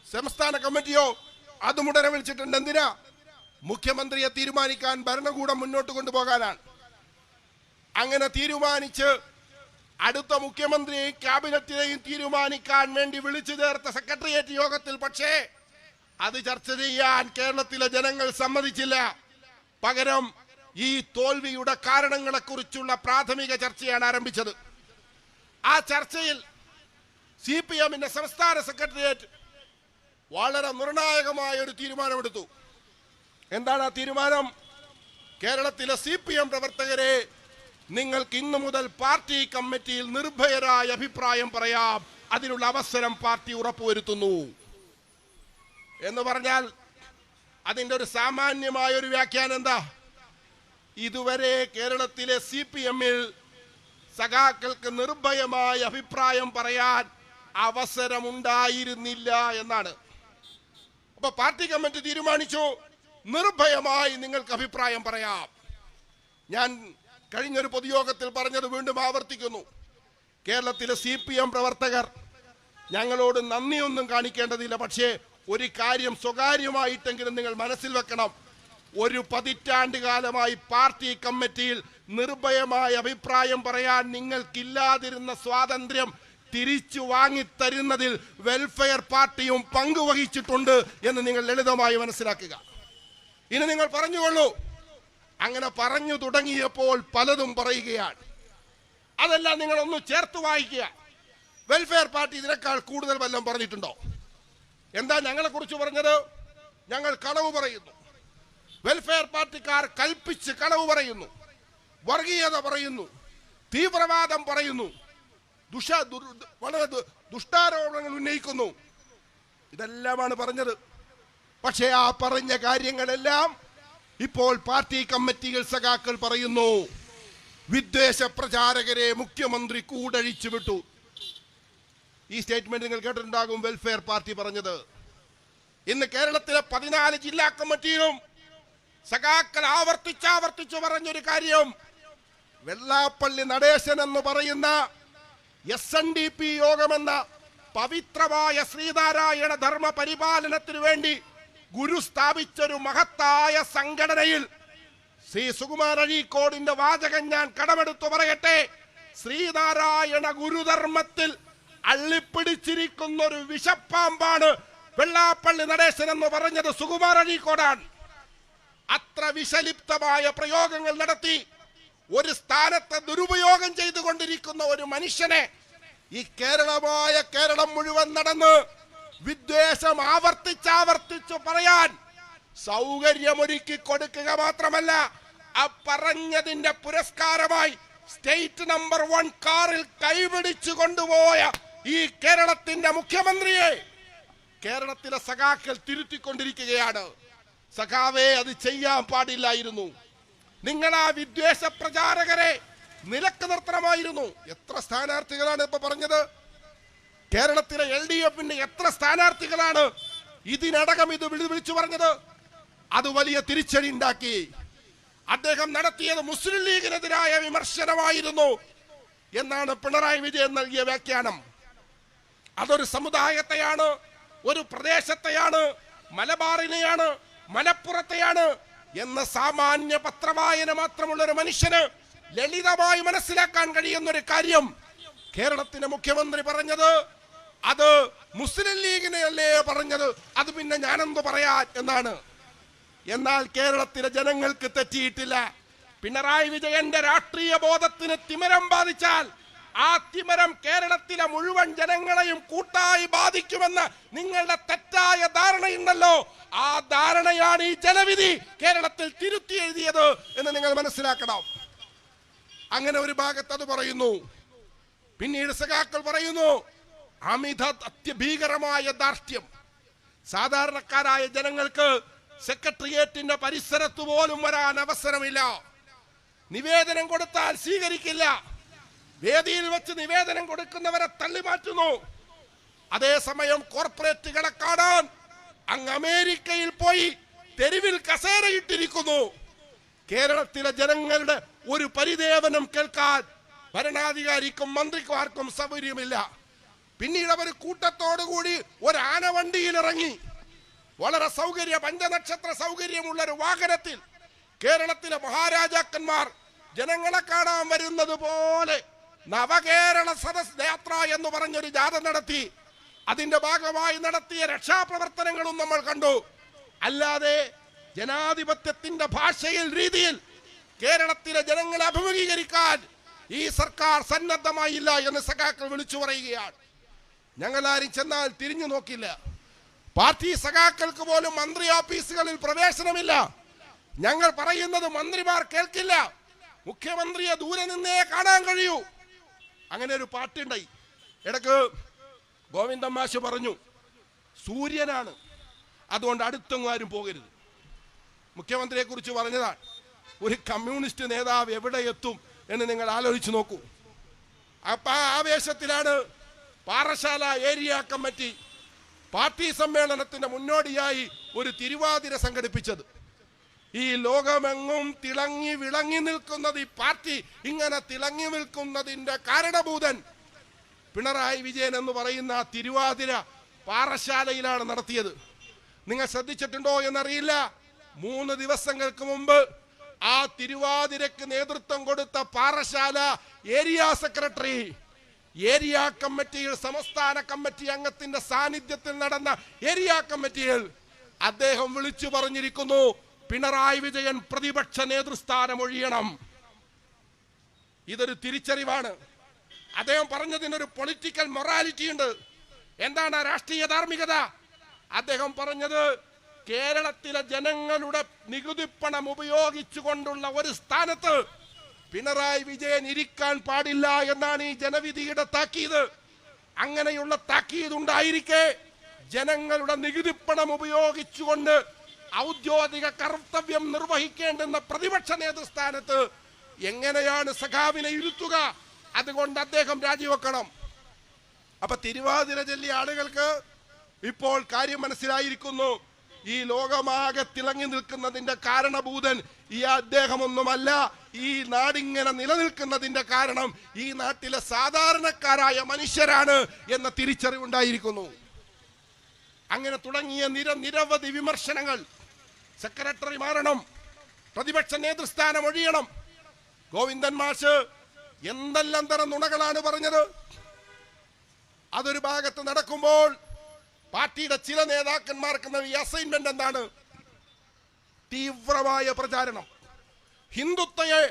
സംസ്ഥാന കമ്മിറ്റിയോ? അതും ഉടനെ വിളിച്ചിട്ടുണ്ട്. എന്തിനാ? മുഖ്യമന്ത്രിയെ തീരുമാനിക്കാൻ, ഭരണകൂടം മുന്നോട്ട് കൊണ്ടുപോകാനാണ്. അങ്ങനെ തീരുമാനിച്ച് അടുത്ത മുഖ്യമന്ത്രിയെയും ക്യാബിനറ്റിനെയും തീരുമാനിക്കാൻ വേണ്ടി വിളിച്ചു ചേർത്ത സെക്രട്ടേറിയറ്റ് യോഗത്തിൽ പക്ഷേ അത് ചർച്ച ചെയ്യാൻ കേരളത്തിലെ ജനങ്ങൾ സമ്മതിച്ചില്ല. പകരം ഈ തോൽവിയുടെ കാരണങ്ങളെക്കുറിച്ചുള്ള പ്രാഥമിക ചർച്ചയാണ് ആരംഭിച്ചത്. ആ ചർച്ചയിൽ CPM-ന്റെ സംസ്ഥാന സെക്രട്ടേറിയറ്റ് വളരെ നിർണായകമായ ഒരു തീരുമാനമെടുത്തു. എന്താണ് ആ തീരുമാനം? കേരളത്തിലെ CPM പ്രവർത്തകരെ, നിങ്ങൾക്ക് ഇന്നു മുതൽ പാർട്ടി കമ്മിറ്റിയിൽ നിർഭയരായ അഭിപ്രായം പറയാം, അതിനുള്ള അവസരം പാർട്ടി ഉറപ്പുവരുത്തുന്നു എന്ന് പറഞ്ഞാൽ അതിൻ്റെ ഒരു സാമാന്യമായ ഒരു വ്യാഖ്യാനം എന്താ? ഇതുവരെ കേരളത്തിലെ CPM-ൽ സഖാക്കൾക്ക് നിർഭയമായ അഭിപ്രായം പറയാൻ അവസരമുണ്ടായിരുന്നില്ല എന്നാണ്. അപ്പൊ പാർട്ടി കമ്മിറ്റി തീരുമാനിച്ചു, നിർഭയമായി നിങ്ങൾക്ക് അഭിപ്രായം പറയാം. ഞാൻ കഴിഞ്ഞൊരു പൊതുയോഗത്തിൽ പറഞ്ഞത് വീണ്ടും ആവർത്തിക്കുന്നു. കേരളത്തിലെ CPM പ്രവർത്തകർ ഞങ്ങളോട് നന്ദിയൊന്നും കാണിക്കേണ്ടതില്ല. പക്ഷേ ഒരു കാര്യം സ്വകാര്യമായിട്ടെങ്കിലും നിങ്ങൾ മനസ്സിൽ വെക്കണം. ഒരു പതിറ്റാണ്ട് കാലമായി പാർട്ടി കമ്മിറ്റിയിൽ നിർഭയമായ അഭിപ്രായം പറയാൻ നിങ്ങൾക്കില്ലാതിരുന്ന സ്വാതന്ത്ര്യം തിരിച്ചു വാങ്ങിത്തരുന്നതിൽ വെൽഫെയർ പാർട്ടിയും പങ്കുവഹിച്ചിട്ടുണ്ട് എന്ന് നിങ്ങൾ ലളിതമായി മനസ്സിലാക്കുക. ഇനി നിങ്ങൾ പറഞ്ഞുകൊള്ളൂ. അങ്ങനെ പറഞ്ഞു തുടങ്ങിയപ്പോൾ പലതും പറയുകയാണ്. അതെല്ലാം നിങ്ങളൊന്ന് ചേർത്ത് വായിക്കുക. വെൽഫെയർ പാർട്ടി ഇതിനേക്കാൾ കൂടുതൽ വല്ലതും പറഞ്ഞിട്ടുണ്ടോ? എന്താ ഞങ്ങളെ കുറിച്ച് പറഞ്ഞത്? ഞങ്ങൾ കളവ് പറയുന്നു. വെൽഫെയർ പാർട്ടിക്കാർ കൽപ്പിച്ച് കളവ് പറയുന്നു, വർഗീയത പറയുന്നു, തീവ്രവാദം പറയുന്നു, വളരെ ദുഷ്ടാരോപണങ്ങൾ ഉന്നയിക്കുന്നു. ഇതെല്ലാമാണ് പറഞ്ഞത്. പക്ഷേ ആ പറഞ്ഞ കാര്യങ്ങളെല്ലാം ഇപ്പോൾ പാർട്ടി കമ്മിറ്റികൾ സഖാക്കൾ പറയുന്നു, വിദ്വേഷ പ്രചാരകരെ മുഖ്യമന്ത്രി കൂടഴിച്ചു വിട്ടു. ഈ സ്റ്റേറ്റ്മെന്റ് നിങ്ങൾ കേട്ടിട്ടുണ്ടാകും. വെൽഫെയർ പാർട്ടി പറഞ്ഞത്. ഇന്ന് കേരളത്തിലെ 14 ജില്ലാ കമ്മിറ്റിയിലും സഖാക്കൾ ആവർത്തിച്ചു പറഞ്ഞൊരു കാര്യം, വെള്ളാപ്പള്ളി നടേശൻ എന്ന് പറയുന്ന SNDP യോഗമെന്ന പവിത്രമായ ശ്രീനാരായണ ധർമ്മ പരിപാലനത്തിനു വേണ്ടി ഗുരു സ്ഥാപിച്ചൊരു മഹത്തായ സംഘടനയിൽ ശ്രീ സുകുമാർ അഴീക്കോടിന്റെ വാചകം ഞാൻ കടമെടുത്തു പറയട്ടെ. ശ്രീനാരായണ ഗുരുധർമ്മത്തിൽ അള്ളിപ്പിടിച്ചിരിക്കുന്ന ഒരു വിഷപ്പാമ്പാണ് വെള്ളാപ്പള്ളി നടേശൻ എന്ന് പറഞ്ഞത് സുകുമാർ അഴീക്കോടാണ്. അത്ര വിഷലിപ്തമായ പ്രയോഗങ്ങൾ നടത്തി ഒരു സ്ഥാനത്തെ ദുരുപയോഗം ചെയ്തുകൊണ്ടിരിക്കുന്ന ഒരു മനുഷ്യനെ ഈ കേരളം മുഴുവൻ നടന്ന് വിദ്വേഷം ആവർത്തിച്ചു പറയാൻ സൗകര്യമൊരുക്കി കൊടുക്കുക മാത്രമല്ല, ആ പറഞ്ഞതിന്റെ പുരസ്കാരമായി സ്റ്റേറ്റ് നമ്പർ 1 കാറിൽ കൈപിടിച്ചു കൊണ്ടുപോയ ഈ കേരളത്തിന്റെ മുഖ്യമന്ത്രിയെ കേരളത്തിലെ സഖാക്കൾ തിരുത്തിക്കൊണ്ടിരിക്കുകയാണ്. സഖാവേ, അത് ചെയ്യാൻ പാടില്ലായിരുന്നു. നിങ്ങൾ ആ വിദ്വേഷ പ്രചാരകരെ നിലക്ക് നിർത്തണമായിരുന്നു. എത്ര സ്ഥാനാർത്ഥികളാണ് ഇപ്പൊ പറഞ്ഞത്? കേരളത്തിലെ LDF-ന്റെ എത്ര സ്ഥാനാർത്ഥികളാണ് ഇതിനടക്കം ഇത് വിളിച്ചു പറഞ്ഞത്? അത് വലിയ തിരിച്ചടി ഉണ്ടാക്കി. അദ്ദേഹം നടത്തിയത് മുസ്ലിം ലീഗിനെതിരായ വിമർശനമായിരുന്നു എന്നാണ് പിണറായി വിജയൻ നൽകിയ വ്യാഖ്യാനം. അതൊരു സമുദായത്തെയാണ്, ഒരു പ്രദേശത്തെയാണ്, മലബാറിനെയാണ്, മലപ്പുറത്തെയാണ് എന്ന സാമാന്യ പത്രവായന മാത്രമുള്ള ഒരു മനുഷ്യന് ലളിതമായി മനസ്സിലാക്കാൻ കഴിയുന്ന ഒരു കാര്യം കേരളത്തിന്റെ മുഖ്യമന്ത്രി പറഞ്ഞത് അത് മുസ്ലിം ലീഗിനെയല്ലേ പറഞ്ഞത്, അത് പിന്നെ ഞാനെന്ത് പറയാൻ എന്നാണ്. എന്നാൽ കേരളത്തിലെ ജനങ്ങൾക്ക് തെറ്റിയിട്ടില്ല. പിണറായി വിജയന്റെ രാഷ്ട്രീയ ബോധത്തിന് തിമിരം ബാധിച്ചാൽ ആ തിമിരം കേരളത്തിലെ മുഴുവൻ ജനങ്ങളെയും കൂട്ടായി ബാധിക്കുമെന്ന് നിങ്ങളുടെ തെറ്റായ ധാരണയുണ്ടല്ലോ. ആ ധാരണയാണ് ഈ ജനവിധി കേരളത്തിൽ തിരുത്തി എഴുതിയത് എന്ന് നിങ്ങൾ മനസ്സിലാക്കണം. അങ്ങനെ ഒരു ഭാഗത്ത് അത് പറയുന്നു. പിന്നീട് സഖാക്കൾ പറയുന്നു, അമിത അത്യഭീകരമായ ധാർഷ്ട്യം. സാധാരണക്കാരായ ജനങ്ങൾക്ക് സെക്രട്ടേറിയറ്റിന്റെ പരിസരത്ത് പോലും വരാൻ അവസരമില്ല. നിവേദനം കൊടുത്താൽ സ്വീകരിക്കില്ല. വേദിയിൽ വെച്ച് നിവേദനം കൊടുക്കുന്നവരെ തള്ളിമാറ്റുന്നു. അതേസമയം കോർപ്പറേറ്റുകളെ കാണാൻ അങ്ങ് അമേരിക്കയിൽ പോയി തെരുവിൽ കസേരയിട്ടിരിക്കുന്നു. കേരളത്തിലെ ജനങ്ങളുടെ ഒരു പരിദേവനം കേൾക്കാൻ ഭരണാധികാരിക്കും മന്ത്രിമാർക്കും സൗകര്യമില്ല. പിന്നീട് അവർ കൂട്ടത്തോടുകൂടി ഒരു ആനവണ്ടിയിൽ ഇറങ്ങി വളരെ പഞ്ചനക്ഷത്ര സൗകര്യമുള്ള ഒരു വാഹനത്തിൽ കേരളത്തിലെ മഹാരാജാക്കന്മാർ ജനങ്ങളെ കാണാൻ വരുന്നത് പോലെ നവകേരള സദസ് യാത്ര എന്ന് പറഞ്ഞൊരു ജാഥ നടത്തി. അതിന്റെ ഭാഗമായി നടത്തിയ രക്ഷാപ്രവർത്തനങ്ങളും നമ്മൾ കണ്ടു. അല്ലാതെ ജനാധിപത്യത്തിന്റെ ഭാഷയിൽ രീതിയിൽ കേരളത്തിലെ ജനങ്ങളെ അഭിമുഖീകരിക്കാൻ ഈ സർക്കാർ സന്നദ്ധമായില്ല എന്ന് സഖാക്കൾ വിളിച്ചു പറയുകയാണ്. ഞങ്ങളാരും ചെന്നാൽ തിരിഞ്ഞു നോക്കില്ല. പാർട്ടി സഖാക്കൾക്ക് പോലും മന്ത്രി ഓഫീസുകളിൽ പ്രവേശനമില്ല. ഞങ്ങൾ പറയുന്നത് മന്ത്രിമാർ കേൾക്കില്ല. മുഖ്യമന്ത്രിയെ ദൂരെ നിന്നേ കാണാൻ കഴിയൂ. അങ്ങനെ ഒരു പാട്ടുണ്ടായി. ഇടക്ക് ഗോവിന്ദൻ മാഷ് പറഞ്ഞു, സൂര്യനാണ്, അതുകൊണ്ട് അടുത്തെങ്ങും ആരും പോകരുത്. മുഖ്യമന്ത്രിയെ കുറിച്ച് പറഞ്ഞതാണ്. ഒരു കമ്മ്യൂണിസ്റ്റ് നേതാവ് എവിടെ എത്തും എന്ന് നിങ്ങൾ ആലോചിച്ച് നോക്കൂ. അപ്പൊ ആ ആവേശത്തിലാണ് പാറശാല ഏരിയ കമ്മിറ്റി പാർട്ടി സമ്മേളനത്തിന്റെ മുന്നോടിയായി ഒരു തിരുവാതിര സംഘടിപ്പിച്ചത്. ഈ ലോകമെങ്ങും തിളങ്ങി വിളങ്ങി നിൽക്കുന്നത്, ഈ പാർട്ടി ഇങ്ങനെ തിളങ്ങി നിൽക്കുന്നതിന്റെ കാരണഭൂതൻ പിണറായി വിജയൻ എന്ന് പറയുന്ന തിരുവാതിര പാറശാലയിലാണ് നടത്തിയത്. നിങ്ങൾ ശ്രദ്ധിച്ചിട്ടുണ്ടോ എന്നറിയില്ല. 3 ദിവസങ്ങൾക്ക് മുമ്പ് ആ തിരുവാതിരക്ക് നേതൃത്വം കൊടുത്ത പാറശാല ഏരിയ സെക്രട്ടറി ഏരിയ കമ്മിറ്റിയിൽ സംസ്ഥാന കമ്മിറ്റി അംഗത്തിന്റെ സാന്നിധ്യത്തിൽ നടന്ന ഏരിയ കമ്മിറ്റിയിൽ അദ്ദേഹം വിളിച്ചു പറഞ്ഞിരിക്കുന്നു, പിണറായി വിജയൻ പ്രതിപക്ഷ നേതൃസ്ഥാനം ഒഴിയണം. ഇതൊരു തിരിച്ചറിവാണ്. അദ്ദേഹം പറഞ്ഞതിനൊരു പൊളിറ്റിക്കൽ മൊറാലിറ്റി ഉണ്ട്. എന്താണ് രാഷ്ട്രീയ ധാർമ്മികത? അദ്ദേഹം പറഞ്ഞത്, കേരളത്തിലെ ജനങ്ങളുടെ നികുതിപ്പണം ഉപയോഗിച്ചുകൊണ്ടുള്ള ഒരു സ്ഥാനത്ത് പിണറായി വിജയൻ ഇരിക്കാൻ പാടില്ല എന്നാണ് ഈ ജനവിധിയുടെ താക്കീത്. അങ്ങനെയുള്ള താക്കീത് ഉണ്ടായിരിക്കെ ജനങ്ങളുടെ നികുതിപ്പണം ഉപയോഗിച്ചുകൊണ്ട് ഔദ്യോഗിക കർത്തവ്യം നിർവഹിക്കേണ്ടുന്ന പ്രതിപക്ഷ നേതൃസ്ഥാനത്ത് എങ്ങനെയാണ് സഖാവിനെ ഇരുത്തുക? അതുകൊണ്ട് അദ്ദേഹം രാജിവെക്കണം. അപ്പൊ തിരുവാതിര ചൊല്ലിയ ആളുകൾക്ക് ഇപ്പോൾ കാര്യം മനസ്സിലായിരിക്കുന്നു. ഈ ലോകമാകെ തിളങ്ങി നിൽക്കുന്നതിന്റെ കാരണഭൂതൻ ഈ അദ്ദേഹമൊന്നുമല്ല. ഈ നാടിങ്ങനെ നിലനിൽക്കുന്നതിന്റെ കാരണം ഈ നാട്ടിലെ സാധാരണക്കാരായ മനുഷ്യരാണ് എന്ന തിരിച്ചറിവുണ്ടായിരിക്കുന്നു. അങ്ങനെ തുടങ്ങിയ നിരവധി വിമർശനങ്ങൾ. സെക്രട്ടറി മാറണം, പ്രതിപക്ഷ നേതൃസ്ഥാനം ഒഴിയണം. ഗോവിന്ദൻ മാഷ് എന്തെല്ലാം തരം നുണകളാണ് പറഞ്ഞത്. അതൊരു ഭാഗത്ത് നടക്കുമ്പോൾ പാർട്ടിയുടെ ചില നേതാക്കന്മാർക്ക് ഈ അസൈൻമെന്റ് എന്താണ്? തീവ്രമായ പ്രചാരണം, ഹിന്ദുത്വയെ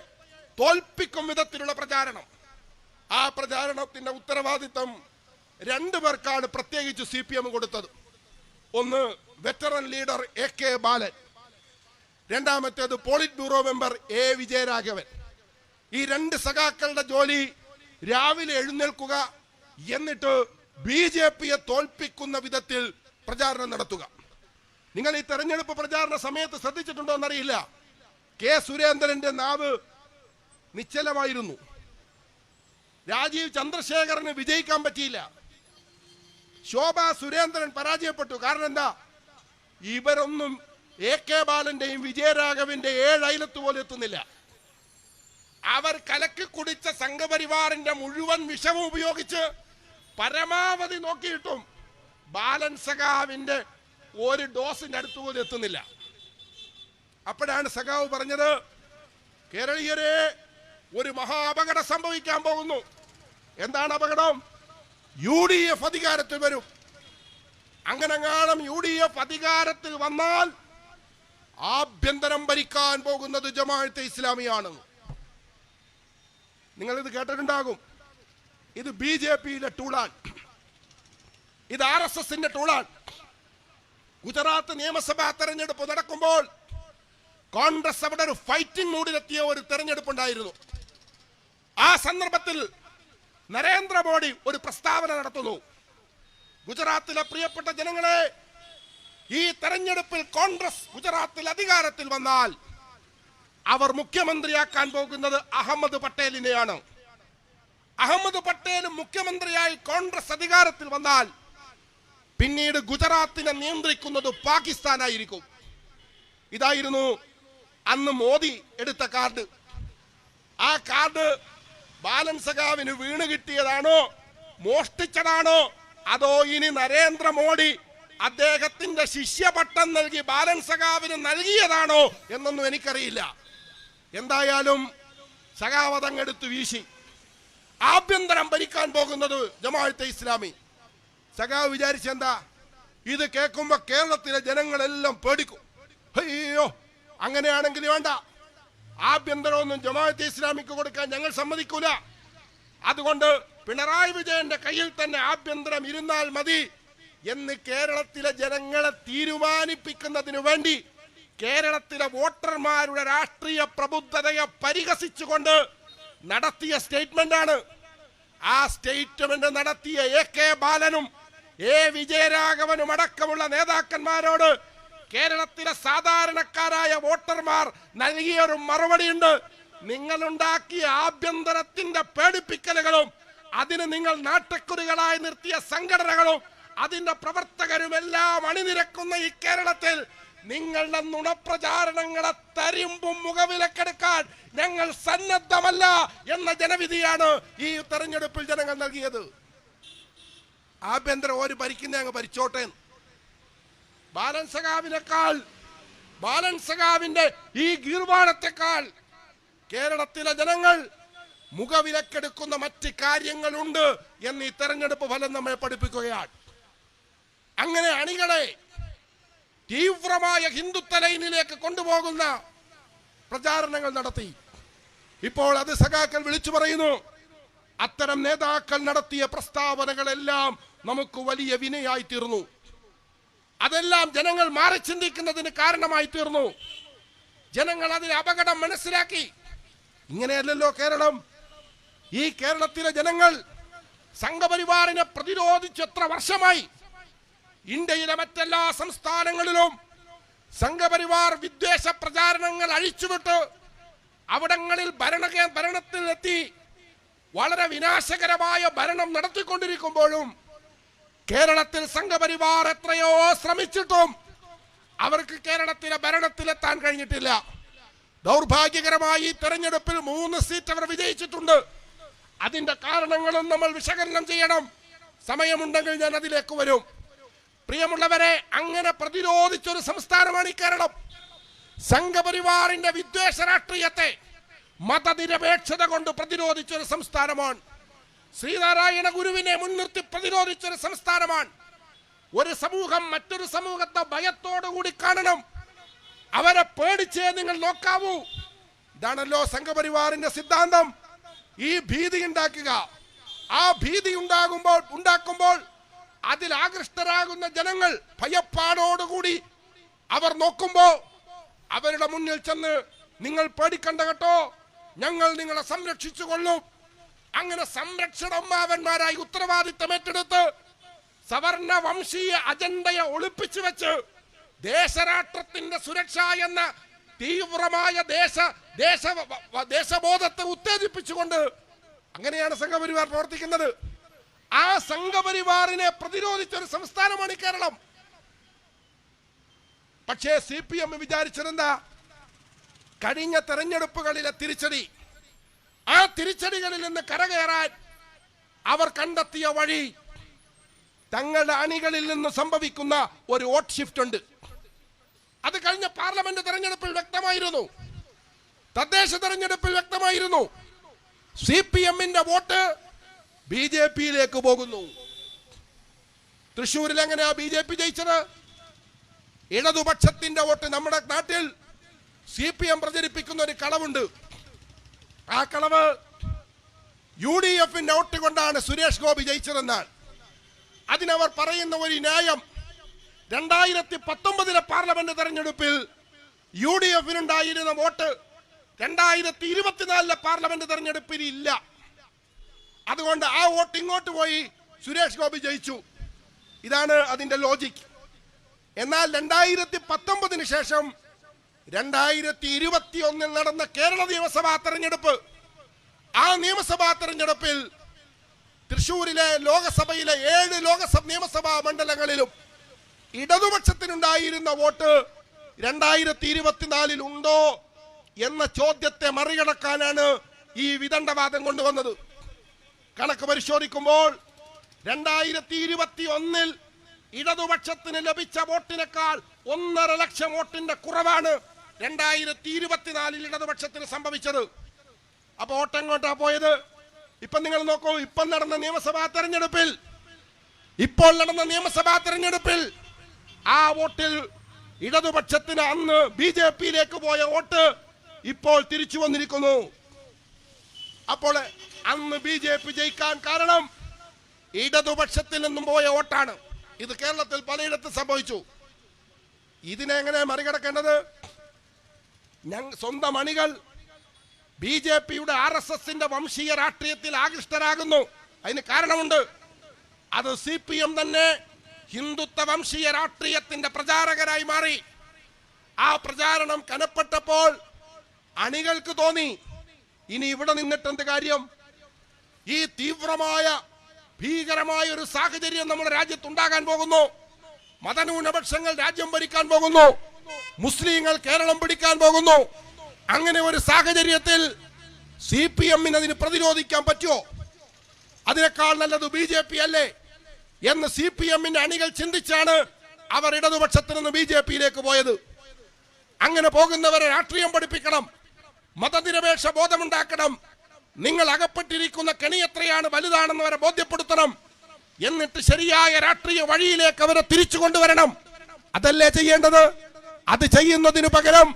തോൽപ്പിക്കും വിധത്തിലുള്ള പ്രചാരണം. ആ പ്രചാരണത്തിന്റെ ഉത്തരവാദിത്തം 2 പേർക്കാണ് പ്രത്യേകിച്ച് CPM കൊടുത്തത്. ഒന്ന് വെറ്ററൻ ലീഡർ AK ബാലൻ, രണ്ടാമത്തേത് polit bureau member A Vijayaraghavan. ഈ 2 സഖാക്കളുടെ ജോലി രാവിലെ എഴുന്നേൽക്കുക, എന്നിട്ട് BJPയെ തോൽപ്പിക്കുന്ന വിധത്തിൽ പ്രചാരണം നടത്തുക. നിങ്ങൾ ഈ തെരഞ്ഞെടുപ്പ് പ്രചാരണ സമയത്ത് ശ്രദ്ധിച്ചിട്ടുണ്ടോ എന്നറിയില്ല. K സുരേന്ദ്രന്റെ നാവ് നിശ്ചലമായിരുന്നു. രാജീവ് ചന്ദ്രശേഖരന് വിജയിക്കാൻ പറ്റിയില്ല. ശോഭ സുരേന്ദ്രൻ പരാജയപ്പെട്ടു. കാരണം എന്താ? ഇവരൊന്നും AK ബാലന്റെയും വിജയരാഘവന്റെ 7 അയലത്ത് പോലെ എത്തുന്നില്ല. അവർ കലക്കി കുടിച്ച സംഘപരിവാറിന്റെ മുഴുവൻ വിഷവും ഉപയോഗിച്ച് പരമാവധി നോക്കിയിട്ടും ബാലൻ സഖാവിന്റെ 1 ഡോസിന്റെ അടുത്ത് പോലും എത്തുന്നില്ല. അപ്പോഴാണ് സഖാവ് പറഞ്ഞത്, കേരളീയരെ, ഒരു മഹാ അപകടം സംഭവിക്കാൻ പോകുന്നു. എന്താണ് അപകടം? UDF അധികാരത്തിൽ വരും. അങ്ങനെങ്ങാനും UDF അധികാരത്തിൽ വന്നാൽ ആഭ്യന്തരം ഭരിക്കാൻ പോകുന്നത് ജമാഅത്തെ ഇസ്ലാമിയാണ്. നിങ്ങളിത് കേട്ടിട്ടുണ്ടാകും. ഇത് BJPയിലെ ടൂളാണ്, ഇത് RSSന്റെ ടൂളാണ്. ഗുജറാത്ത് നിയമസഭാ തെരഞ്ഞെടുപ്പ് നടക്കുമ്പോൾ കോൺഗ്രസ് അവിടെ ഒരു ഫൈറ്റിംഗ് മൂഡിലെത്തിയ ഒരു തെരഞ്ഞെടുപ്പ് ഉണ്ടായിരുന്നു. ആ സന്ദർഭത്തിൽ നരേന്ദ്രമോദി ഒരു പ്രസ്താവന നടത്തുന്നു. ഗുജറാത്തിലെ പ്രിയപ്പെട്ട ജനങ്ങളെ, ഈ തെരഞ്ഞെടുപ്പിൽ കോൺഗ്രസ് ഗുജറാത്തിൽ അധികാരത്തിൽ വന്നാൽ അവർ മുഖ്യമന്ത്രിയാക്കാൻ പോകുന്നത് അഹമ്മദ് പട്ടേലിനെയാണ്. അഹമ്മദ് പട്ടേൽ മുഖ്യമന്ത്രിയായി കോൺഗ്രസ് അധികാരത്തിൽ വന്നാൽ പിന്നീട് ഗുജറാത്തിനെ നിയന്ത്രിക്കുന്നത് പാകിസ്ഥാനായിരിക്കും. ഇതായിരുന്നു അന്ന് മോദി എടുത്ത കാർഡ്. ആ കാർഡ് ബാലൻ സഖാവിന് വീണ് കിട്ടിയതാണോ, മോഷ്ടിച്ചതാണോ, അതോ ഇനി നരേന്ദ്രമോദി അദ്ദേഹത്തിന്റെ ശിഷ്യപട്ടം നൽകി ബാലൻ സഖാവിന് നൽകിയതാണോ എന്നൊന്നും എനിക്കറിയില്ല. എന്തായാലും സഖാവതങ്ങെടുത്ത് വീശി. ആഭ്യന്തരം ഭരിക്കാൻ പോകുന്നത് ജമാഅത്തെ ഇസ്ലാമി. സഖാവ് വിചാരിച്ചെന്താ, ഇത് കേൾക്കുമ്പോ കേരളത്തിലെ ജനങ്ങളെല്ലാം പേടിക്കും. അയ്യോ, അങ്ങനെയാണെങ്കിൽ വേണ്ട, ആഭ്യന്തരമൊന്നും ജമാഅത്തെ ഇസ്ലാമിക്ക് കൊടുക്കാൻ ഞങ്ങൾ സമ്മതിക്കൂല. അതുകൊണ്ട് പിണറായി വിജയന്റെ കയ്യിൽ തന്നെ ആഭ്യന്തരം ഇരുന്നാൽ മതി എന്ന് കേരളത്തിലെ ജനങ്ങളെ തീരുമാനിപ്പിക്കുന്നതിനു വേണ്ടി കേരളത്തിലെ വോട്ടർമാരുടെ രാഷ്ട്രീയ പ്രബുദ്ധതയെ പരിഹസിച്ചുകൊണ്ട് നടത്തിയ സ്റ്റേറ്റ്മെന്റാണ്. ആ സ്റ്റേറ്റ്മെന്റ് നടത്തിയ AK ബാലനും വിജയരാഘവനും അടക്കമുള്ള നേതാക്കന്മാരോട് കേരളത്തിലെ സാധാരണക്കാരായ വോട്ടർമാർ നൽകിയ ഒരു മറുപടിയുണ്ട്. നിങ്ങളുണ്ടാക്കിയ ആഭ്യന്തരത്തിന്റെ പേടിപ്പിക്കലുകളും അതിന് നിങ്ങൾ നാട്ടക്കുറികളായി നിർത്തിയ സംഘടനകളും അതിന്റെ പ്രവർത്തകരും എല്ലാം അണിനിരക്കുന്ന ഈ കേരളത്തിൽ നിങ്ങളുടെ നുണപ്രചാരണങ്ങളെ തരിമ്പും മുഖവിലക്കെടുക്കാൻ ഞങ്ങൾ സന്നദ്ധമല്ല എന്ന ജനവിധിയാണ് ഈ തെരഞ്ഞെടുപ്പിൽ ജനങ്ങൾ നൽകിയത്. ആഭ്യന്തരം ഒരു ഭരിക്കുന്ന അങ്ങ് ഭരിച്ചോട്ടെ. ബാലൻ സഖാവിനേക്കാൾ, ബാലൻ സഖാവിന്റെ ഈ ഗീർവാണത്തെക്കാൾ കേരളത്തിലെ ജനങ്ങൾ മുഖവിലക്കെടുക്കുന്ന മറ്റ് കാര്യങ്ങളുണ്ട് എന്ന് ഈ തെരഞ്ഞെടുപ്പ് ഫലം നമ്മെ പഠിപ്പിക്കുകയാണ്. അങ്ങനെ അണികളെ തീവ്രമായ ഹിന്ദുത്വ ലൈനിലേക്ക് കൊണ്ടുപോകുന്ന പ്രചാരണങ്ങൾ നടത്തി. ഇപ്പോൾ അത് സഖാക്കൾ വിളിച്ചു പറയുന്നു. അത്തരം നേതാക്കൾ നടത്തിയ പ്രസ്താവനകളെല്ലാം നമുക്ക് വലിയ വിനയായി തീർന്നു. അതെല്ലാം ജനങ്ങൾ മാറി ചിന്തിക്കുന്നതിന് കാരണമായി തീർന്നു. ജനങ്ങൾ അതിന് അപകടം മനസ്സിലാക്കി. ഇങ്ങനെയല്ലല്ലോ കേരളം. ഈ കേരളത്തിലെ ജനങ്ങൾ സംഘപരിവാറിനെ പ്രതിരോധിച്ച് എത്ര വർഷമായി. ഇന്ത്യയിലെ മറ്റെല്ലാ സംസ്ഥാനങ്ങളിലും സംഘപരിവാർ വിദ്വേഷ പ്രചാരണങ്ങൾ അഴിച്ചുവിട്ട് അവിടങ്ങളിൽ ഭരണത്തിലെത്തി വളരെ വിനാശകരമായ ഭരണം നടത്തിക്കൊണ്ടിരിക്കുമ്പോഴും കേരളത്തിൽ സംഘപരിവാർ എത്രയോ ശ്രമിച്ചിട്ടും അവർക്ക് കേരളത്തിലെ ഭരണത്തിലെത്താൻ കഴിഞ്ഞിട്ടില്ല. ദൗർഭാഗ്യകരമായി തെരഞ്ഞെടുപ്പിൽ 3 സീറ്റ് അവർ വിജയിച്ചിട്ടുണ്ട്. അതിന്റെ കാരണങ്ങളും നമ്മൾ വിശകലനം ചെയ്യണം. സമയമുണ്ടെങ്കിൽ ഞാൻ അതിലേക്ക് വരും. പ്രിയമുള്ളവരെ, അങ്ങനെ പ്രതിരോധിച്ചൊരു സംസ്ഥാനമാണ് ഈ കേരളം. സംഘപരിവാറിന്റെ വിദ്വേഷ രാഷ്ട്രീയത്തെ മതനിരപേക്ഷത കൊണ്ട് പ്രതിരോധിച്ചൊരു സംസ്ഥാനമാണ്. ശ്രീനാരായണ ഗുരുവിനെ മുൻനിർത്തി പ്രതിരോധിച്ചൊരു സംസ്ഥാനമാണ്. ഒരു സമൂഹം മറ്റൊരു സമൂഹത്തെ ഭയത്തോടുകൂടി കാണണം. അവരെ പേടിച്ചേ നിങ്ങൾ നോക്കാവൂ. ഇതാണല്ലോ സംഘപരിവാറിന്റെ സിദ്ധാന്തം. ഈ ഭീതി ഉണ്ടാക്കുക. ആ ഭീതി ഉണ്ടാക്കുമ്പോൾ അതിൽ ആകൃഷ്ടരാകുന്ന ജനങ്ങൾ ഭയപ്പാടോടുകൂടി അവർ നോക്കുമ്പോ അവരുടെ മുന്നിൽ ചെന്ന് നിങ്ങൾ പേടിക്കണ്ട കേട്ടോ, ഞങ്ങൾ നിങ്ങളെ സംരക്ഷിച്ചു കൊള്ളും. അങ്ങനെ സംരക്ഷണമാവന്മാരായി ഉത്തരവാദിത്തം ഏറ്റെടുത്ത് സവർണ വംശീയ അജണ്ടയെ ഒളിപ്പിച്ചു വെച്ച് ദേശരാഷ്ട്രത്തിന്റെ സുരക്ഷ എന്ന തീവ്രമായ ദേശബോധത്തെ ഉത്തേജിപ്പിച്ചുകൊണ്ട് അങ്ങനെയാണ് സംഘപരിവാർ പ്രവർത്തിക്കുന്നത്. ആ സംഘപരിവാറിനെ പ്രതിരോധിച്ചൊരു സംസ്ഥാനമാണ് ഈ കേരളം. പക്ഷേ CPM വിചാരിച്ചതെന്താ? കഴിഞ്ഞ തെരഞ്ഞെടുപ്പുകളിലെ തിരിച്ചടി, ആ തിരിച്ചടികളിൽ നിന്ന് കരകയറാൻ അവർ കണ്ടെത്തിയ വഴി തങ്ങളുടെ അണികളിൽ നിന്ന് സംഭവിക്കുന്ന ഒരു വോട്ട് ഷിഫ്റ്റ് ഉണ്ട്. അത് കഴിഞ്ഞ പാർലമെന്റ് തെരഞ്ഞെടുപ്പിൽ വ്യക്തമായിരുന്നു, തദ്ദേശ തെരഞ്ഞെടുപ്പിൽ വ്യക്തമായിരുന്നു. CPMന്റെ വോട്ട് BJPയിലേക്ക് പോകുന്നു. തൃശ്ശൂരിൽ എങ്ങനെയാ BJP ജയിച്ചത്? ഇടതുപക്ഷത്തിന്റെ വോട്ട്. നമ്മുടെ നാട്ടിൽ CPM പ്രചരിപ്പിക്കുന്ന ഒരു കളവുണ്ട്. ആ കളവ് UDFന്റെ വോട്ട് കൊണ്ടാണ് സുരേഷ് ഗോപി ജയിച്ചതെന്നാണ്. അതിനവർ പറയുന്ന ഒരു ന്യായം, 2019 പാർലമെന്റ് തെരഞ്ഞെടുപ്പിൽ UDFനുണ്ടായിരുന്ന വോട്ട് 2024 പാർലമെന്റ് തെരഞ്ഞെടുപ്പിൽ ഇല്ല. അതുകൊണ്ട് ആ വോട്ട് ഇങ്ങോട്ട് പോയി സുരേഷ് ഗോപി ജയിച്ചു. ഇതാണ് അതിന്റെ ലോജിക്. എന്നാൽ 2019 ശേഷം 2021 നടന്ന കേരള നിയമസഭാ തെരഞ്ഞെടുപ്പ്, ആ നിയമസഭാ തെരഞ്ഞെടുപ്പിൽ തൃശ്ശൂരിലെ ലോകസഭയിലെ 7 നിയമസഭാ മണ്ഡലങ്ങളിലും ഇടതുപക്ഷത്തിനുണ്ടായിരുന്ന വോട്ട് 2024 ഉണ്ടോ എന്ന ചോദ്യത്തെ മറികടക്കാനാണ് ഈ വിദണ്ഡവാദം കൊണ്ടുവന്നത്. കണക്ക് പരിശോധിക്കുമ്പോൾ 2021 ഇടതുപക്ഷത്തിന് ലഭിച്ച വോട്ടിനേക്കാൾ 1.5 ലക്ഷം വോട്ടിന്റെ കുറവാണ് 2024 ഇടതുപക്ഷത്തിന് സംഭവിച്ചത്. അപ്പൊ വോട്ടെങ്ങോട്ടാ പോയത്? ഇപ്പൊ നിങ്ങൾ നോക്കൂ, ഇപ്പോൾ നടന്ന നിയമസഭാ തെരഞ്ഞെടുപ്പിൽ ആ വോട്ടിൽ ഇടതുപക്ഷത്തിന് അന്ന് BJP-യിലേക്ക് പോയ വോട്ട് ഇപ്പോൾ തിരിച്ചു വന്നിരിക്കുന്നു. അപ്പോൾ അന്ന് BJP ജയിക്കാൻ കാരണം ഇടതുപക്ഷത്തിൽ നിന്നും പോയ വോട്ടാണ്. ഇത് കേരളത്തിൽ പലയിടത്തും സംഭവിച്ചു. ഇതിനെങ്ങനെ മറികടക്കേണ്ടത്? സ്വന്തം അണികൾ BJP-യുടെ RSSന്റെ വംശീയ രാഷ്ട്രീയത്തിൽ ആകൃഷ്ടരാകുന്നു. അതിന് കാരണമുണ്ട്. അത് CPM തന്നെ ഹിന്ദുത്വ വംശീയ രാഷ്ട്രീയത്തിന്റെ പ്രചാരകരായി മാറി. ആ പ്രചാരണം കനപ്പെട്ടപ്പോൾ അണികൾക്ക് തോന്നി, ഇനി ഇവിടെ നിന്നിട്ട് എന്ത് കാര്യം? ഈ തീവ്രമായ ഭീകരമായ ഒരു സാഹചര്യം നമ്മുടെ രാജ്യത്തുണ്ടാകാൻ പോകുന്നു. മതന്യൂനപക്ഷങ്ങൾ രാജ്യം ഭരിക്കാൻ പോകുന്നു. മുസ്ലിങ്ങൾ കേരളം പിടിക്കാൻ പോകുന്നു. അങ്ങനെ ഒരു സാഹചര്യത്തിൽ CPM-ന് അതിന് പ്രതിരോധിക്കാൻ പറ്റുമോ? അതിനേക്കാൾ നല്ലത് BJP അല്ലേ എന്ന് CPM-ന്റെ അണികൾ ചിന്തിച്ചാണ് അവർ ഇടതുപക്ഷത്തിൽ നിന്ന് BJP-യിലേക്ക് പോയത്. അങ്ങനെ പോകുന്നവരെ രാഷ്ട്രീയം പഠിപ്പിക്കണം, മതനിരപേക്ഷ ബോധമുണ്ടാക്കണം, നിങ്ങൾ അകപ്പെട്ടിരിക്കുന്ന കെണി എത്രയാണ് വലുതാണെന്ന് അവരെ ബോധ്യപ്പെടുത്തണം. എന്നിട്ട് ശരിയായ രാഷ്ട്രീയ വഴിയിലേക്ക് അവരെ തിരിച്ചു കൊണ്ടുവരണം. അതല്ലേ ചെയ്യേണ്ടത്? അത് ചെയ്യുന്നതിനു പകരം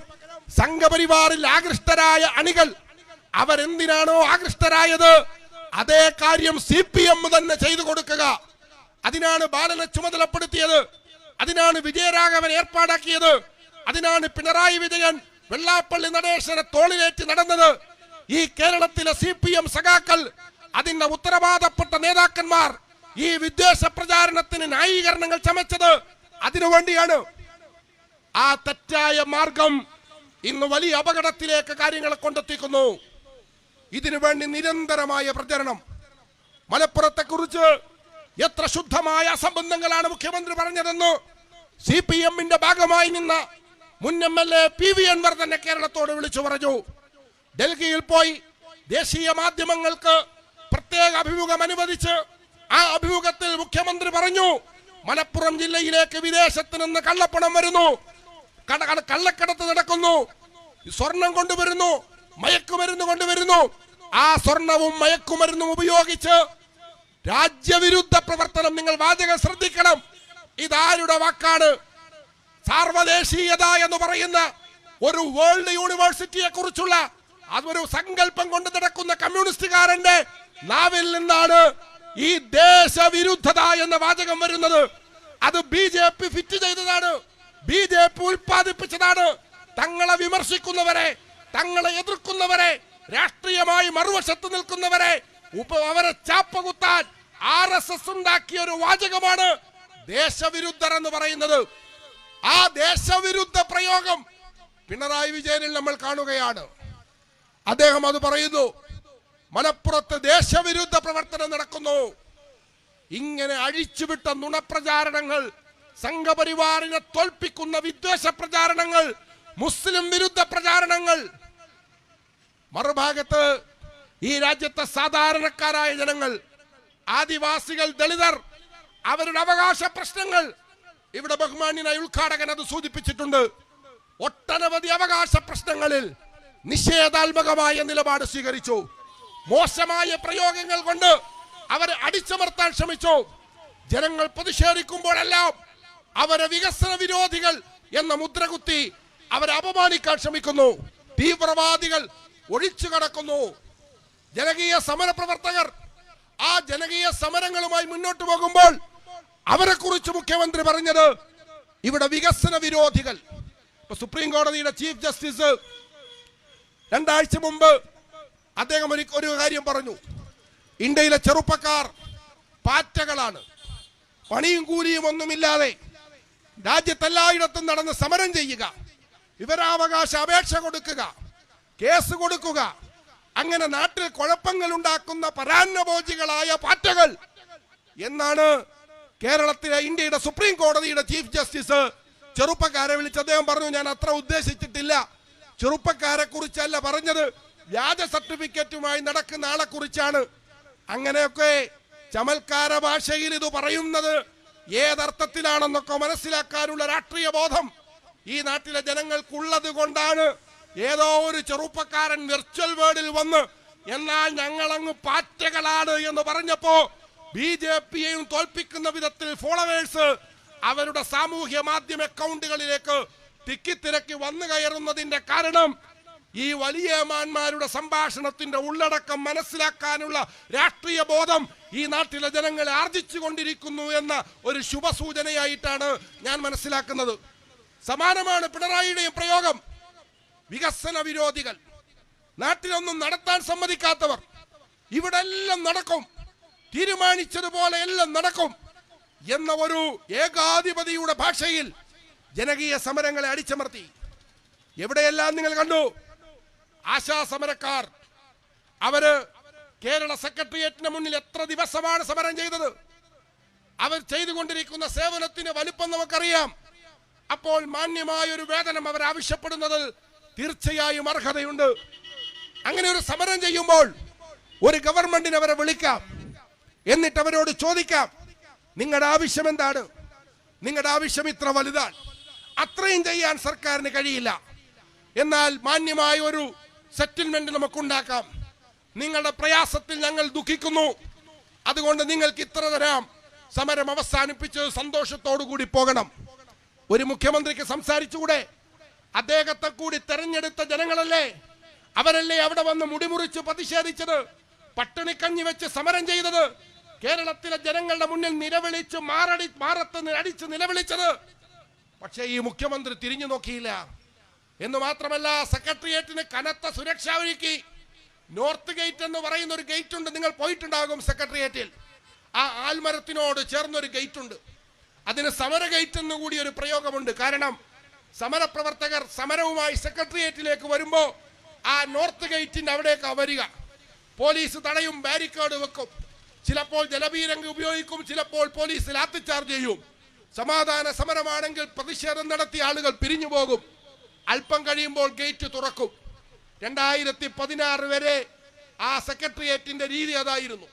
സംഘപരിവാറിൽ ആകൃഷ്ടരായ അണികൾ അവരെന്തിനാണോ ആകൃഷ്ടരായത് അതേ കാര്യം CPM തന്നെ ചെയ്തു കൊടുക്കുക. അതിനാണ് ബാലനെ ചുമതലപ്പെടുത്തിയത്, അതിനാണ് വിജയരാഘവൻ ഏർപ്പാടാക്കിയത്, അതിനാണ് പിണറായി വിജയൻ വെള്ളാപ്പള്ളി നടേശനെ തോളിലേറ്റി നടന്നത്. ഈ കേരളത്തിലെ CPM സഖാക്കൾ, അതിന്റെ ഉത്തരവാദപ്പെട്ട നേതാക്കന്മാർ ഈ വിദ്വേഷ പ്രചാരണത്തിന് ന്യായീകരണങ്ങൾ ചമച്ചത് അതിനുവേണ്ടിയാണ്. ആ തെറ്റായ മാർഗം ഇന്ന് വലിയ അപകടത്തിലേക്ക് കാര്യങ്ങളെ കൊണ്ടെത്തിക്കുന്നു. ഇതിനു വേണ്ടി നിരന്തരമായ പ്രചരണം. മലപ്പുറത്തെ കുറിച്ച് എത്ര ശുദ്ധമായ അസംബന്ധങ്ങളാണ് മുഖ്യമന്ത്രി പറഞ്ഞതെന്ന് CPM-ന്റെ ഭാഗമായി നിന്ന മുൻ MLA PV അൻവർ തന്നെ കേരളത്തോട് വിളിച്ചു പറഞ്ഞു. ഡൽഹിയിൽ പോയി ദേശീയ മാധ്യമങ്ങൾക്ക് പ്രത്യേക അഭിമുഖം അനുവദിച്ച് ആ അഭിമുഖത്തിൽ മുഖ്യമന്ത്രി പറഞ്ഞു, മലപ്പുറം ജില്ലയിലേക്ക് വിദേശത്ത് നിന്ന് കള്ളപ്പണം വരുന്നു, കള്ളക്കടത്ത് നടക്കുന്നു, സ്വർണം കൊണ്ടുവരുന്നു, മയക്കുമരുന്ന് കൊണ്ടുവരുന്നു. ആ സ്വർണവും മയക്കുമരുന്നും ഉപയോഗിച്ച് രാജ്യവിരുദ്ധ പ്രവർത്തനം. നിങ്ങൾ വാചകം ശ്രദ്ധിക്കണം. ഇതാരുടെ വാക്കാണ്? സാർവദേശീയത എന്ന് പറയുന്ന ഒരു വേൾഡ് യൂണിവേഴ്സിറ്റിയെ കുറിച്ചുള്ള അതൊരു സങ്കല്പം കൊണ്ട് നടക്കുന്ന കമ്മ്യൂണിസ്റ്റുകാരന്റെ നാവിൽ നിന്നാണ് ഈ ദേശവിരുദ്ധത എന്ന വാചകം വരുന്നത്. അത് BJP ഫിറ്റ് ചെയ്തതാണ്, BJP ഉൽപ്പാദിപ്പിച്ചതാണ്. തങ്ങളെ വിമർശിക്കുന്നവരെ, തങ്ങളെ എതിർക്കുന്നവരെ, രാഷ്ട്രീയമായി മറുവശത്ത് നിൽക്കുന്നവരെ അവരെ ചാപ്പകുത്താൻ RSS ഉണ്ടാക്കിയ ഒരു വാചകമാണ് ദേശവിരുദ്ധർ എന്ന് പറയുന്നത്. ആ ദേശവിരുദ്ധ പ്രയോഗം പിണറായി വിജയനിൽ നമ്മൾ കാണുകയാണ്. അദ്ദേഹം അത് പറയുന്നു, മലപ്പുറത്ത് ദേശവിരുദ്ധ പ്രവർത്തനം നടക്കുന്നു. ഇങ്ങനെ അഴിച്ചുവിട്ട നുണപ്രചാരണങ്ങൾ, സംഘപരിവാറിനെ തോൽപ്പിക്കുന്ന വിദ്വേഷ പ്രചാരണങ്ങൾ, മുസ്ലിം വിരുദ്ധ പ്രചാരണങ്ങൾ. മറുഭാഗത്ത് ഈ രാജ്യത്തെ സാധാരണക്കാരായ ജനങ്ങൾ, ആദിവാസികൾ, ദളിതർ, അവരുടെ അവകാശ പ്രശ്നങ്ങൾ. ഇവിടെ ബഹുമാന്യനായ ഉദ്ഘാടകൻ അത് സൂചിപ്പിച്ചിട്ടുണ്ട്. ഒട്ടനവധി അവകാശ പ്രശ്നങ്ങളിൽ നിഷേധാത്മകമായ നിലപാട് സ്വീകരിച്ചു. മോശമായ പ്രയോഗങ്ങൾ കൊണ്ട് അവരെ അടിച്ചമർത്താൻ ശ്രമിച്ചു. ജനങ്ങൾ പ്രതിഷേധിക്കുമ്പോഴെല്ലാം അവരെ വികസന വിരോധികൾ എന്ന മുദ്രകുത്തി അവരെ അപമാനിക്കാൻ ശ്രമിക്കുന്നു. തീവ്രവാദികൾ ഒഴിച്ചു കടക്കുന്നു. ജനകീയ സമര പ്രവർത്തകർ ആ ജനകീയ സമരങ്ങളുമായി മുന്നോട്ട് പോകുമ്പോൾ അവരെ കുറിച്ച് മുഖ്യമന്ത്രി പറഞ്ഞത് ഇവിടെ വികസന വിരോധികൾ. സുപ്രീം കോടതിയുടെ ചീഫ് ജസ്റ്റിസ് 2 ആഴ്ച മുമ്പ് അദ്ദേഹം ഒരു കാര്യം പറഞ്ഞു. ഇന്ത്യയിലെ ചെറുപ്പക്കാർ പാറ്റകളാണ്, പണിയും കൂലിയും ഒന്നുമില്ലാതെ രാജ്യത്തെല്ലായിടത്തും നടന്ന് സമരം ചെയ്യുക, വിവരാവകാശ അപേക്ഷ കൊടുക്കുക, കേസ് കൊടുക്കുക, അങ്ങനെ നാട്ടിൽ കുഴപ്പങ്ങൾ ഉണ്ടാക്കുന്ന പരാന്നഭോജികളായ പാറ്റകൾ എന്നാണ് കേരളത്തിലെ ഇന്ത്യയുടെ സുപ്രീം കോടതിയുടെ ചീഫ് ജസ്റ്റിസ് ചെറുപ്പക്കാരെ വിളിച്ച് അദ്ദേഹം പറഞ്ഞു, ഞാൻ അത്ര ഉദ്ദേശിച്ചിട്ടില്ല, ചെറുപ്പക്കാരെ കുറിച്ചല്ല പറഞ്ഞത്, വ്യാജ സർട്ടിഫിക്കറ്റുമായി നടക്കുന്ന ആളെ കുറിച്ചാണ്. അങ്ങനെയൊക്കെ ചമൽക്കാര ഭാഷയിൽ ഇത് പറയുന്നത് ഏതർത്ഥത്തിലാണെന്നൊക്കെ മനസ്സിലാക്കാനുള്ള രാഷ്ട്രീയ ബോധം ഈ നാട്ടിലെ ജനങ്ങൾക്കുള്ളത് കൊണ്ടാണ് ഏതോ ഒരു ചെറുപ്പക്കാരൻ വെർച്വൽ വേർഡിൽ വന്ന് എന്നാൽ ഞങ്ങളങ്ങ് പാറ്റകളാണ് എന്ന് പറഞ്ഞപ്പോ BJPയെയും തോൽപ്പിക്കുന്ന വിധത്തിൽ ഫോളോവേഴ്സ് അവരുടെ സാമൂഹ്യ മാധ്യമ അക്കൗണ്ടുകളിലേക്ക് തിക്കിത്തിരക്കി വന്നു കയറുന്നതിന്റെ കാരണം ഈ വലിയ മാന്മാരുടെ സംഭാഷണത്തിന്റെ ഉള്ളടക്കം മനസ്സിലാക്കാനുള്ള രാഷ്ട്രീയ ബോധം ഈ നാട്ടിലെ ജനങ്ങൾ ആർജിച്ചു കൊണ്ടിരിക്കുന്നു എന്ന ഒരു ശുഭസൂചനയായിട്ടാണ് ഞാൻ മനസ്സിലാക്കുന്നത്. സമാനമാണ് പിണറായിയുടെയും പ്രയോഗം. വികസന വിരോധികൾ, നാട്ടിലൊന്നും നടത്താൻ സമ്മതിക്കാത്തവർ, ഇവിടെ എല്ലാം നടക്കും, തീരുമാനിച്ചതുപോലെ എല്ലാം നടക്കും എന്ന ഒരു ഏകാധിപതിയുടെ ഭാഷയിൽ ജനകീയ സമരങ്ങളെ അടിച്ചമർത്തി. എവിടെയെല്ലാം നിങ്ങൾ കണ്ടു, ആശാ സമരക്കാർ അവര് കേരള സെക്രട്ടേറിയറ്റിന് മുന്നിൽ എത്ര ദിവസമാണ് സമരം ചെയ്തത്. അവർ ചെയ്തുകൊണ്ടിരിക്കുന്ന സേവനത്തിന് വലിപ്പം നമുക്കറിയാം. അപ്പോൾ മാന്യമായ ഒരു വേതനം അവർ ആവശ്യപ്പെടുന്നത് തീർച്ചയായും അർഹതയുണ്ട്. അങ്ങനെ ഒരു സമരം ചെയ്യുമ്പോൾ ഒരു ഗവൺമെന്റിന് അവരെ വിളിക്കാം, എന്നിട്ട് അവരോട് ചോദിക്കാം, നിങ്ങളുടെ ആവശ്യം എന്താണ്? നിങ്ങളുടെ ആവശ്യം ഇത്ര വലുതാണ്, അത്രയും ചെയ്യാൻ സർക്കാരിന് കഴിയില്ല, എന്നാൽ മാന്യമായ ഒരു സെറ്റിൽമെന്റ് നമുക്കുണ്ടാക്കാം. നിങ്ങളുടെ പ്രയാസത്തിൽ ഞങ്ങൾ ദുഃഖിക്കുന്നു, അതുകൊണ്ട് നിങ്ങൾക്ക് ഇത്ര തരാം, സമരം അവസാനിപ്പിച്ച് സന്തോഷത്തോടു കൂടി പോകണം. ഒരു മുഖ്യമന്ത്രിക്ക് സംസാരിച്ചുകൂടെ? അദ്ദേഹത്തെ കൂടി തെരഞ്ഞെടുത്ത ജനങ്ങളല്ലേ, അവരല്ലേ അവിടെ വന്ന് മുടിമുറിച്ച് പ്രതിഷേധിച്ചത്, പട്ടിണിക്കഞ്ഞി വെച്ച് സമരം ചെയ്തത്, കേരളത്തിലെ ജനങ്ങളുടെ മുന്നിൽ നിലവിളിച്ച് മാറത്ത് അടിച്ച് നിലവിളിച്ചത്. പക്ഷേ ഈ മുഖ്യമന്ത്രി തിരിഞ്ഞു നോക്കിയില്ല. എന്ന് മാത്രമല്ല, സെക്രട്ടേറിയറ്റിന് കനത്ത സുരക്ഷ ഒരുക്കി. നോർത്ത് ഗേറ്റ് എന്ന് പറയുന്ന ഒരു ഗേറ്റ് ഉണ്ട്, നിങ്ങൾ പോയിട്ടുണ്ടാകും സെക്രട്ടേറിയറ്റിൽ. ആ ആൽമരത്തിനോട് ചേർന്നൊരു ഗേറ്റ് ഉണ്ട്, അതിന് സമര ഗേറ്റ് എന്ന് കൂടി ഒരു പ്രയോഗമുണ്ട്. കാരണം സമരപ്രവർത്തകർ സമരവുമായി സെക്രട്ടേറിയറ്റിലേക്ക് വരുമ്പോൾ ആ നോർത്ത് ഗേറ്റിന്റെ അവിടേക്ക് വരിക, പോലീസ് തടയും, ബാരിക്കേഡ് വെക്കും, ചിലപ്പോൾ ജലപീരങ്കി ഉപയോഗിക്കും, ചിലപ്പോൾ പോലീസ് ലാത്തിച്ചാർജ് ചെയ്യും. സമാധാന സമരമാണെങ്കിൽ പ്രതിഷേധം നടത്തിയ ആളുകൾ പിരിഞ്ഞു പോകും. അല്പം കഴിയുമ്പോൾ ഗേറ്റ് തുറക്കും. 2016 വരെ ആ സെക്രട്ടേറിയറ്റിന്റെ രീതി അതായിരുന്നു.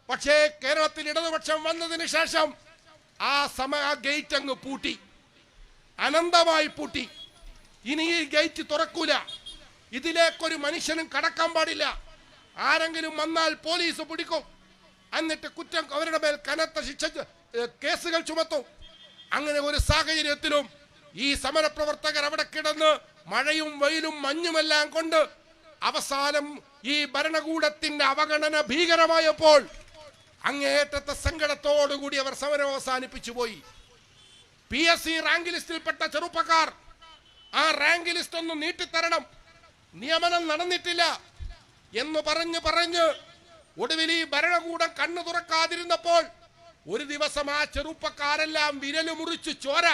പക്ഷേ കേരളത്തിൽ ഇടതുപക്ഷം വന്നതിന് ശേഷം ആ ഗേറ്റ് അങ്ങ് പൂട്ടി, അനന്തമായി പൂട്ടി. ഇനി ഈ ഗേറ്റ് തുറക്കൂല, ഇതിലേക്കൊരു മനുഷ്യനും കടക്കാൻ പാടില്ല. ആരെങ്കിലും വന്നാൽ പോലീസ് പിടിക്കും, എന്നിട്ട് കുറ്റം അവരുടെ മേൽ കനത്ത ശിക്ഷ കേസുകൾ ചുമത്തും. അങ്ങനെ ഒരു സാഹചര്യത്തിലും ഈ സമരപ്രവർത്തകർ അവിടെ കിടന്ന് മഴയും വെയിലും മഞ്ഞുമെല്ലാം കൊണ്ട് അവസാനം ഈ ഭരണകൂടത്തിന്റെ അവഗണന ഭീകരമായപ്പോൾ അങ്ങേയറ്റത്തെ സങ്കടത്തോടുകൂടി അവർ സമരം അവസാനിപ്പിച്ചു പോയി. PSC റാങ്ക് ലിസ്റ്റിൽപ്പെട്ട ചെറുപ്പക്കാർ ആ റാങ്ക് ലിസ്റ്റ് ഒന്ന് നീട്ടിത്തരണം, നിയമനം നടന്നിട്ടില്ല എന്ന് പറഞ്ഞ് ഒടുവിൽ ഈ ഭരണകൂടം കണ്ണു തുറക്കാതിരുന്നപ്പോൾ ഒരു ദിവസം ആ ചെറുപ്പക്കാരെല്ലാം വിരല് മുറിച്ച് ചോര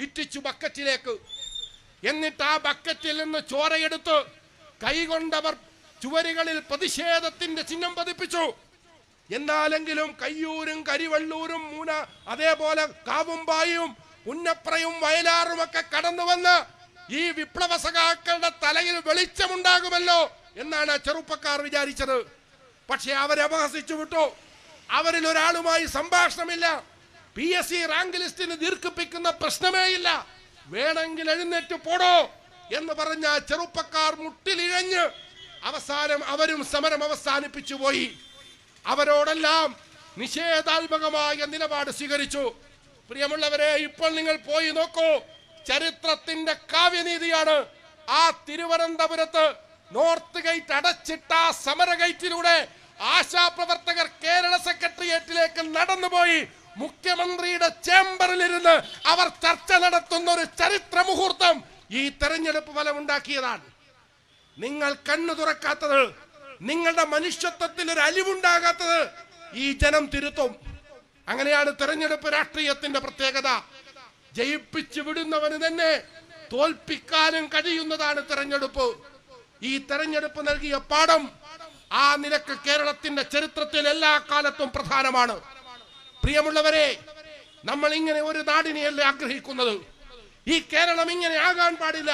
ഇറ്റിച്ചു ബക്കറ്റിലേക്ക്. എന്നിട്ട് ആ ബക്കറ്റിൽ നിന്ന് ചോരയെടുത്ത് കൈകൊണ്ടവർ ചുവരുകളിൽ പ്രതിഷേധത്തിന്റെ ചിഹ്നം പതിപ്പിച്ചു. എന്നാലെങ്കിലും കയ്യൂരും കരിവള്ളൂരും അതേപോലെ കാവുമ്പായും പുന്നപ്രയും വയലാറും ഒക്കെ കടന്നു വന്ന് ഈ വിപ്ലവ സഖാക്കളുടെ തലയിൽ വെളിച്ചമുണ്ടാകുമല്ലോ എന്നാണ് ചെറുപ്പക്കാർ വിചാരിച്ചത്. പക്ഷെ അവരെ അപഹസിച്ചു വിട്ടു. അവരിൽ ഒരാളുമായി സംഭാഷണമില്ല. PSC റാങ്ക് ലിസ്റ്റിന് ദീർഘിപ്പിക്കുന്ന പ്രശ്നമേ ഇല്ല, വേണമെങ്കിൽ എഴുന്നേറ്റ് പോടോ എന്ന് പറഞ്ഞ ചെറുപ്പക്കാർ മുട്ടിലിഴഞ്ഞ് അവസാനം അവരും സമരം അവസാനിപ്പിച്ചു പോയി. അവരോടെല്ലാം നിഷേധാത്മകമായ നിലപാട് സ്വീകരിച്ചു. പ്രിയമുള്ളവരെ, ഇപ്പോൾ നിങ്ങൾ പോയി നോക്കൂ, ചരിത്രത്തിന്റെ കാവ്യനീതിയാണ്. ആ തിരുവനന്തപുരത്ത് നോർത്ത് ഗേറ്റ് അടച്ചിട്ട സമര ഗേറ്റിലൂടെ ആശാപ്രവർത്തകർ കേരള സെക്രട്ടേറിയറ്റിലേക്ക് നടന്നുപോയി മുഖ്യമന്ത്രിയുടെ ചേംബറിലിരുന്ന് അവർ ചർച്ച നടത്തുന്ന ഒരു ചരിത്ര മുഹൂർത്തം ഈ തെരഞ്ഞെടുപ്പ് ഫലമുണ്ടാക്കിയതാണ്. നിങ്ങൾ കണ്ണു തുറക്കാത്തത്, നിങ്ങളുടെ മനുഷ്യത്വത്തിൽ ഒരു അലിവുണ്ടാകാത്തത് ഈ ജനം തിരുത്തും. അങ്ങനെയാണ് തെരഞ്ഞെടുപ്പ് രാഷ്ട്രീയത്തിന്റെ പ്രത്യേകത. ജയിപ്പിച്ചു വിടുന്നവന് തന്നെ തോൽപ്പിക്കാനും കഴിയുന്നതാണ് തെരഞ്ഞെടുപ്പ്. ഈ തെരഞ്ഞെടുപ്പ് നൽകിയ പാഠം ആ നിലക്ക് കേരളത്തിന്റെ ചരിത്രത്തിൽ എല്ലാ കാലത്തും പ്രധാനമാണ്. പ്രിയമുള്ളവരെ, നമ്മൾ ഇങ്ങനെ ഒരു നാടിനെയല്ലേ ആഗ്രഹിക്കുന്നത്. ഈ കേരളം ഇങ്ങനെ ആകാൻ പാടില്ല.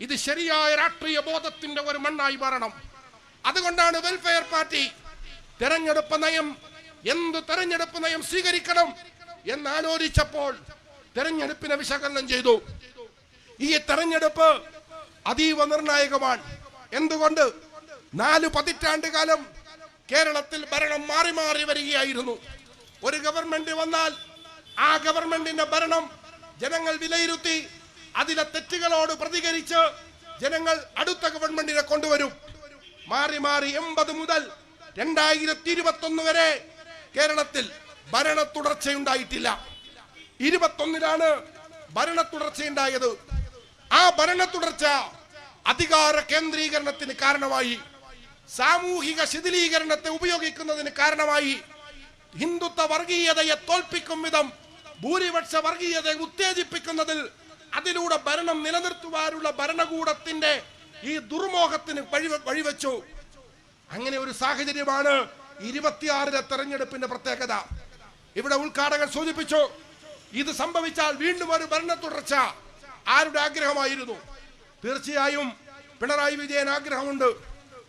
ഇത് ശരിയായ രാഷ്ട്രീയ ബോധത്തിന്റെ ഒരു മണ്ണായി മാറണം. അതുകൊണ്ടാണ് വെൽഫെയർ പാർട്ടി തെരഞ്ഞെടുപ്പ് നയം, എന്ത് തെരഞ്ഞെടുപ്പ് നയം സ്വീകരിക്കണം എന്നാലോചിച്ചപ്പോൾ തെരഞ്ഞെടുപ്പിനെ വിശകലനം ചെയ്തു. ഈ തെരഞ്ഞെടുപ്പ് അതീവ നിർണായകമാണ്. എന്തുകൊണ്ട്? 4 പതിറ്റാണ്ട് കാലം കേരളത്തിൽ ഭരണം മാറി മാറി വരികയായിരുന്നു. ഒരു ഗവൺമെന്റ് വന്നാൽ ആ ഗവൺമെന്റിന്റെ ഭരണം ജനങ്ങൾ വിലയിരുത്തി അതിലെ തെറ്റുകളോട് പ്രതികരിച്ച് ജനങ്ങൾ അടുത്ത ഗവൺമെന്റിനെ കൊണ്ടുവരും. മാറി മാറി 80 മുതൽ 2021 വരെ കേരളത്തിൽ ഭരണ തുടർച്ചയുണ്ടായിട്ടില്ല. 21-ലാണ് ഭരണ തുടർച്ചയുണ്ടായത്. ആ ഭരണ തുടർച്ച അധികാര കേന്ദ്രീകരണത്തിന് കാരണമായി, സാമൂഹിക ശിഥിലീകരണത്തെ ഉപയോഗിക്കുന്നതിന് കാരണമായി, ഹിന്ദുത്വ വർഗീയതയെ തോൽപ്പിക്കും വിധം ഭൂരിപക്ഷ വർഗീയതയെ ഉത്തേജിപ്പിക്കുന്നതിൽ അതിലൂടെ ഭരണം നിലനിർത്തുവാനുള്ള ഭരണകൂടത്തിന്റെ ഈ ദുർമോഹത്തിന് വഴിവെച്ചു. അങ്ങനെ ഒരു സാഹചര്യമാണ് 26-ലെ തെരഞ്ഞെടുപ്പിന്റെ പ്രത്യേകത. ഇവിടെ ഉദ്ഘാടകൻ സൂചിപ്പിച്ചു, ഇത് സംഭവിച്ചാൽ വീണ്ടും ഒരു ഭരണ തുടർച്ച ആരുടെ ആഗ്രഹമായിരുന്നു? തീർച്ചയായും പിണറായി വിജയൻ ആഗ്രഹമുണ്ട്,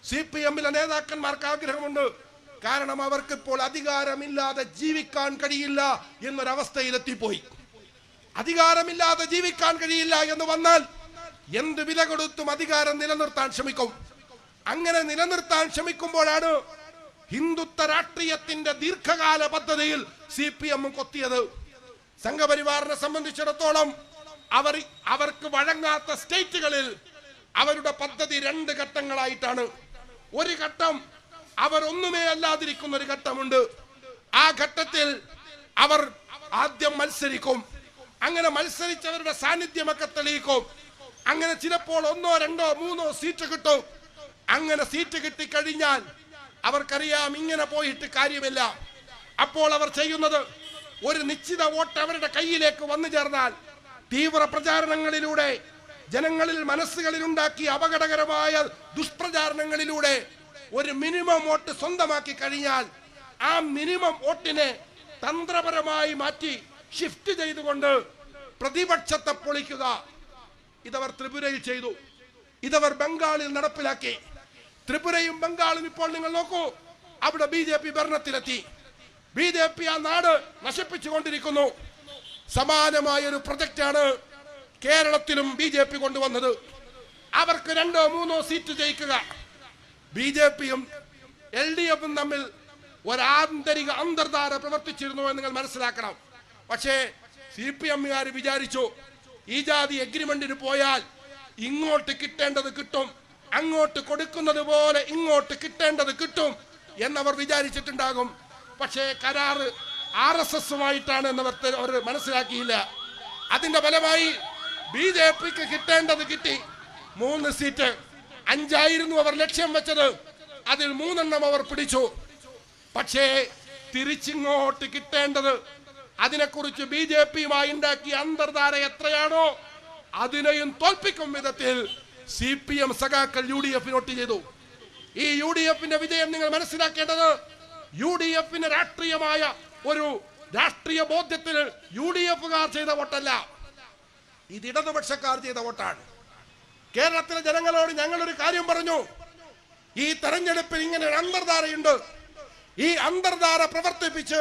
CPM-ലെ നേതാക്കന്മാർക്ക് ആഗ്രഹമുണ്ട്. കാരണം അവർക്ക് ഇപ്പോൾ അധികാരമില്ലാതെ ജീവിക്കാൻ കഴിയില്ല എന്നൊരവസ്ഥയിലെത്തിപ്പോയി. അധികാരമില്ലാതെ ജീവിക്കാൻ കഴിയില്ല എന്ന് വന്നാൽ എന്ത് വില കൊടുത്തും അധികാരം നിലനിർത്താൻ ശ്രമിക്കും. അങ്ങനെ നിലനിർത്താൻ ശ്രമിക്കുമ്പോഴാണ് ഹിന്ദുത്വ രാഷ്ട്രീയത്തിന്റെ ദീർഘകാല പദ്ധതിയിൽ CPM കൊത്തിയത്. സംഘപരിവാറിനെ സംബന്ധിച്ചിടത്തോളം അവർക്ക് വഴങ്ങാത്ത സ്റ്റേറ്റുകളിൽ അവരുടെ പദ്ധതി 2 ഘട്ടങ്ങളായിട്ടാണ്. ഒരു ഘട്ടം അവർ ഒന്നുമേ അല്ലാതിരിക്കുന്ന ഒരു ഘട്ടമുണ്ട്. ആ ഘട്ടത്തിൽ അവർ ആദ്യം മത്സരിക്കും. അങ്ങനെ മത്സരിച്ചവരുടെ സാന്നിധ്യമൊക്കെ തെളിയിക്കും. അങ്ങനെ ചിലപ്പോൾ 1, 2, 3 സീറ്റ് കിട്ടും. അങ്ങനെ സീറ്റ് കിട്ടിക്കഴിഞ്ഞാൽ അവർക്കറിയാം ഇങ്ങനെ പോയിട്ട് കാര്യമില്ല. അപ്പോൾ അവർ ചെയ്യുന്നത്, ഒരു നിശ്ചിത വോട്ട് അവരുടെ കയ്യിലേക്ക് വന്നു ചേർന്നാൽ തീവ്ര പ്രചാരണങ്ങളിലൂടെ, ജനങ്ങളിൽ മനസ്സുകളിൽ ഉണ്ടാക്കിയ അപകടകരമായ ദുഷ്പ്രചാരണങ്ങളിലൂടെ ഒരു മിനിമം വോട്ട് സ്വന്തമാക്കി കഴിഞ്ഞാൽ ആ മിനിമം വോട്ടിനെ തന്ത്രപരമായി മാറ്റി ഷിഫ്റ്റ് ചെയ്തുകൊണ്ട് പ്രതിപക്ഷത്തെ പൊളിക്കുക. ഇതവർ ത്രിപുരയിൽ ചെയ്തു. ഇതവർ ബംഗാളിൽ നടപ്പിലാക്കി. ത്രിപുരയും ബംഗാളും ഇപ്പോൾ നിങ്ങൾ നോക്കൂ, അവിടെ BJP ഭരണത്തിലെത്തി. BJP ആ നാട് നശിപ്പിച്ചുകൊണ്ടിരിക്കുന്നു. സമാനമായ ഒരു പ്രൊജക്റ്റാണ് കേരളത്തിലും BJP കൊണ്ടുവന്നത്. അവർക്ക് 2, 3 സീറ്റ് ജയിക്കുക. BJP-യും LDF-ഉം തമ്മിൽ ഒരാന്തരിക അന്തർധാര പ്രവർത്തിച്ചിരുന്നു എന്ന് നിങ്ങൾ മനസ്സിലാക്കണം. പക്ഷേ CPM-കാർ വിചാരിച്ചു, ഈ ജാതി എഗ്രിമെന്റിന് പോയാൽ ഇങ്ങോട്ട് കിട്ടേണ്ടത് കിട്ടും, അങ്ങോട്ട് കൊടുക്കുന്നത് പോലെ ഇങ്ങോട്ട് കിട്ടേണ്ടത് കിട്ടും എന്നവർ വിചാരിച്ചിട്ടുണ്ടാകും. പക്ഷേ കരാറ് RSS-ഉമായിട്ടാണ് എന്നവർ മനസ്സിലാക്കിയില്ല. അതിന്റെ ഫലമായി BJP-ക്ക് കിട്ടേണ്ടത് കിട്ടി. 3 സീറ്റ്. 5 ആയിരുന്നു അവർ ലക്ഷ്യം വെച്ചത്. അതിൽ 3 അവർ പിടിച്ചു. പക്ഷേ തിരിച്ചിങ്ങോട്ട് കിട്ടേണ്ടത്, അതിനെക്കുറിച്ച് BJP-യുമായി ഉണ്ടാക്കിയ അന്തർധാര എത്രയാണോ അതിനെയും തോൽപ്പിക്കും വിധത്തിൽ CPM സഖാക്കൾ UDF-ന് വോട്ട് ചെയ്തു. ഈ UDF-ന്റെ വിജയം നിങ്ങൾ മനസ്സിലാക്കേണ്ടത് UDF-ന് രാഷ്ട്രീയമായ ഒരു രാഷ്ട്രീയ ബോധ്യത്തിൽ UDF-കാർ ചെയ്ത വോട്ടല്ല, ഇത് ഇടതുപക്ഷക്കാർ ചെയ്ത വോട്ടാണ്. കേരളത്തിലെ ജനങ്ങളോട് ഞങ്ങളൊരു കാര്യം പറഞ്ഞു, ഈ തെരഞ്ഞെടുപ്പിൽ ഇങ്ങനെ ഒരു അന്തർധാരയുണ്ട്. ഈ അന്തർധാര പ്രവർത്തിപ്പിച്ച്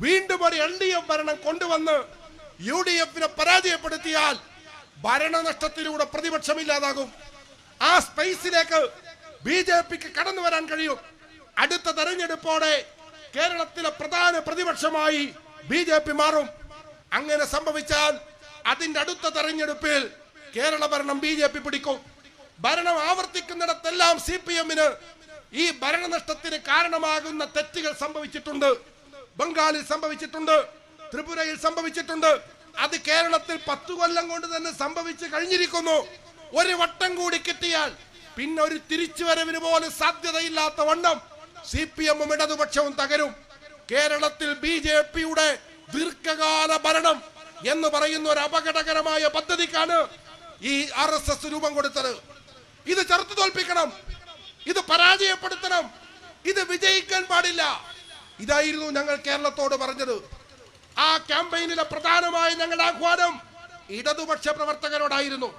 വീണ്ടും ഒരു LDF ഭരണം കൊണ്ടുവന്ന് UDF-നെ പരാജയപ്പെടുത്തിയാൽ ഭരണനഷ്ടത്തിലൂടെ പ്രതിപക്ഷമില്ലാതാകും. ആ സ്പേസിലേക്ക് BJP-ക്ക് കടന്നു വരാൻ കഴിയും. അടുത്ത തെരഞ്ഞെടുപ്പോടെ കേരളത്തിലെ പ്രധാന പ്രതിപക്ഷമായി BJP മാറും. അങ്ങനെ സംഭവിച്ചാൽ അതിന്റെ അടുത്ത തെരഞ്ഞെടുപ്പിൽ കേരള ഭരണം BJP പിടിക്കും. ഭരണം ആവർത്തിക്കുന്നിടത്തെല്ലാം CPM-ന് ഈ ഭരണനഷ്ടത്തിന് കാരണമാകുന്ന തെറ്റുകൾ സംഭവിച്ചിട്ടുണ്ട്. ബംഗാളിൽ സംഭവിച്ചിട്ടുണ്ട്, ത്രിപുരയിൽ സംഭവിച്ചിട്ടുണ്ട്. അത് കേരളത്തിൽ 10 കൊല്ലം കൊണ്ട് തന്നെ സംഭവിച്ചു കഴിഞ്ഞിരിക്കുന്നു. ഒരു വട്ടം കൂടി കിട്ടിയാൽ പിന്നെ ഒരു തിരിച്ചുവരവിന് പോലും സാധ്യതയില്ലാത്ത വണ്ണം CPM-ഉം ഇടതുപക്ഷവും തകരും. കേരളത്തിൽ BJP-യുടെ ദീർഘകാല ഭരണം എന്ന് പറയുന്ന ഒരു അപകടകരമായ പദ്ധതിക്കാണ് ഈ RSS രൂപം കൊടുത്തത്. ഇത് ചെറുത്തു തോൽപ്പിക്കണം, ഇത് പരാജയപ്പെടുത്തണം, ഇത് വിജയിക്കാൻ പാടില്ല. ഇതായിരുന്നു ഞങ്ങൾ കേരളത്തോട് പറഞ്ഞത്. ആ ക്യാമ്പയിനിലെ പ്രധാനമായ ഞങ്ങളുടെ ആഹ്വാനം ഇടതുപക്ഷ പ്രവർത്തകരോടായിരുന്നു.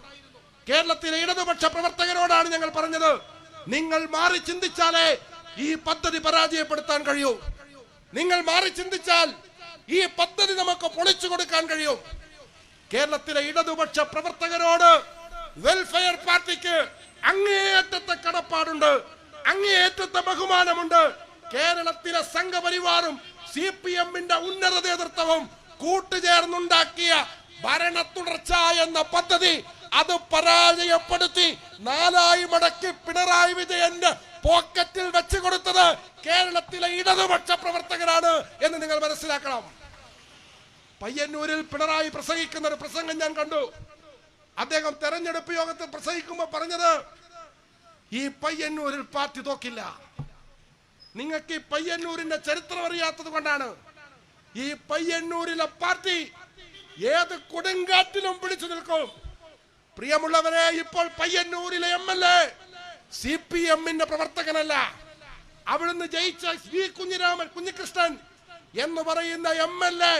കേരളത്തിലെ ഇടതുപക്ഷ പ്രവർത്തകരോടാണ് ഞങ്ങൾ പറഞ്ഞത്, നിങ്ങൾ മാറി ചിന്തിച്ചാലേ ഈ പദ്ധതി പരാജയപ്പെടുത്താൻ കഴിയൂ. നിങ്ങൾ മാറി ചിന്തിച്ചാൽ ഈ പദ്ധതി നമുക്ക് പൊളിച്ചു കൊടുക്കാൻ കഴിയും. കേരളത്തിലെ ഇടതുപക്ഷ പ്രവർത്തകരോട് വെൽഫെയർ പാർട്ടിക്ക് അങ്ങേയറ്റത്തെ കടപ്പാടുണ്ട്, അങ്ങേയറ്റത്തെ ബഹുമാനമുണ്ട്. കേരളത്തിലെ സംഘപരിവാറും CPM-ന്റെ ഉന്നത നേതൃത്വവും കൂട്ടുചേർന്നുണ്ടാക്കിയ ഭരണ തുടർച്ച എന്ന പദ്ധതി അത് പരാജയപ്പെടുത്തി 4 മടക്കി പിണറായി വിജയന്റെ പോക്കറ്റിൽ വെച്ച് കൊടുത്തത് കേരളത്തിലെ ഇടതുപക്ഷ പ്രവർത്തകരാണ് എന്ന് നിങ്ങൾ മനസ്സിലാക്കണം. പയ്യന്നൂരിൽ പിണറായി പ്രസംഗിക്കുന്ന ഒരു പ്രസംഗം ഞാൻ കണ്ടു. അദ്ദേഹം തെരഞ്ഞെടുപ്പ് യോഗത്തിൽ പ്രസംഗിക്കുമ്പോൾ പറഞ്ഞത്, ഈ പയ്യന്നൂരിൽ പാർട്ടി തോക്കില്ല. നിങ്ങൾക്ക് ഈ പയ്യന്നൂരിന്റെ ചരിത്രം അറിയാത്തത് കൊണ്ടാണ്. ഈ പയ്യന്നൂരിലെ പാർട്ടി ഏത് കൊടുങ്കാറ്റിലും പിടിച്ചു നിൽക്കും. പ്രിയമുള്ളവരെ, ഇപ്പോൾ പയ്യന്നൂരിലെ MLA CPM-ന്റെ പ്രവർത്തകനല്ല. അവിടുന്ന് ജയിച്ച കുഞ്ഞികൃഷ്ണൻ എന്ന് പറയുന്ന MLA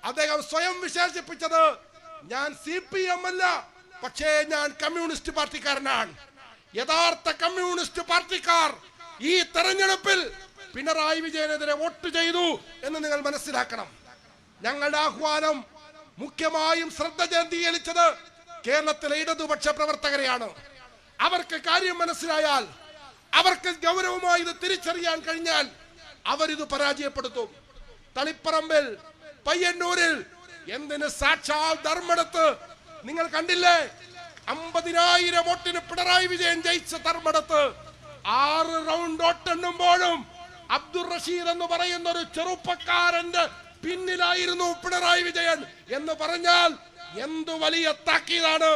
അദ്ദേഹം സ്വയം വിശേഷിപ്പിച്ചത്, ഞാൻ CPM അല്ല, പക്ഷേ ഞാൻ കമ്മ്യൂണിസ്റ്റ് പാർട്ടിക്കാരനാണ്. യഥാർത്ഥ കമ്മ്യൂണിസ്റ്റ് പാർട്ടിക്കാർ ഈ തെരഞ്ഞെടുപ്പിൽ പിണറായി വിജയനെതിരെ വോട്ട് ചെയ്തു എന്ന് നിങ്ങൾ മനസ്സിലാക്കണം. ഞങ്ങളുടെ ആഹ്വാനം മുഖ്യമായും ശ്രദ്ധ കേന്ദ്രീകരിച്ചത് കേരളത്തിലെ ഇടതുപക്ഷ പ്രവർത്തകരെയാണ്. അവർക്ക് കാര്യം മനസ്സിലായാൽ, അവർക്ക് ഗൗരവമായി ഇത് തിരിച്ചറിയാൻ കഴിഞ്ഞാൽ അവരിത് പരാജയപ്പെടുത്തും. തളിപ്പറമ്പിൽ, പയ്യന്നൂരിൽ, എന്തിന് സാക്ഷാൽ ധർമ്മടത്ത് നിങ്ങൾ കണ്ടില്ലേ? 50,000 വോട്ടിന് പിണറായി വിജയൻ ജയിച്ച ധർമ്മടത്ത് 6 റൗണ്ട് വോട്ടെണ്ണുമ്പോഴും അബ്ദുൾ റഷീദ് എന്ന് പറയുന്ന ഒരു ചെറുപ്പക്കാരന്റെ പിന്നിലായിരുന്നു പിണറായി വിജയൻ എന്ന് പറഞ്ഞാൽ എന്തു വലിയ താക്കീതാണ്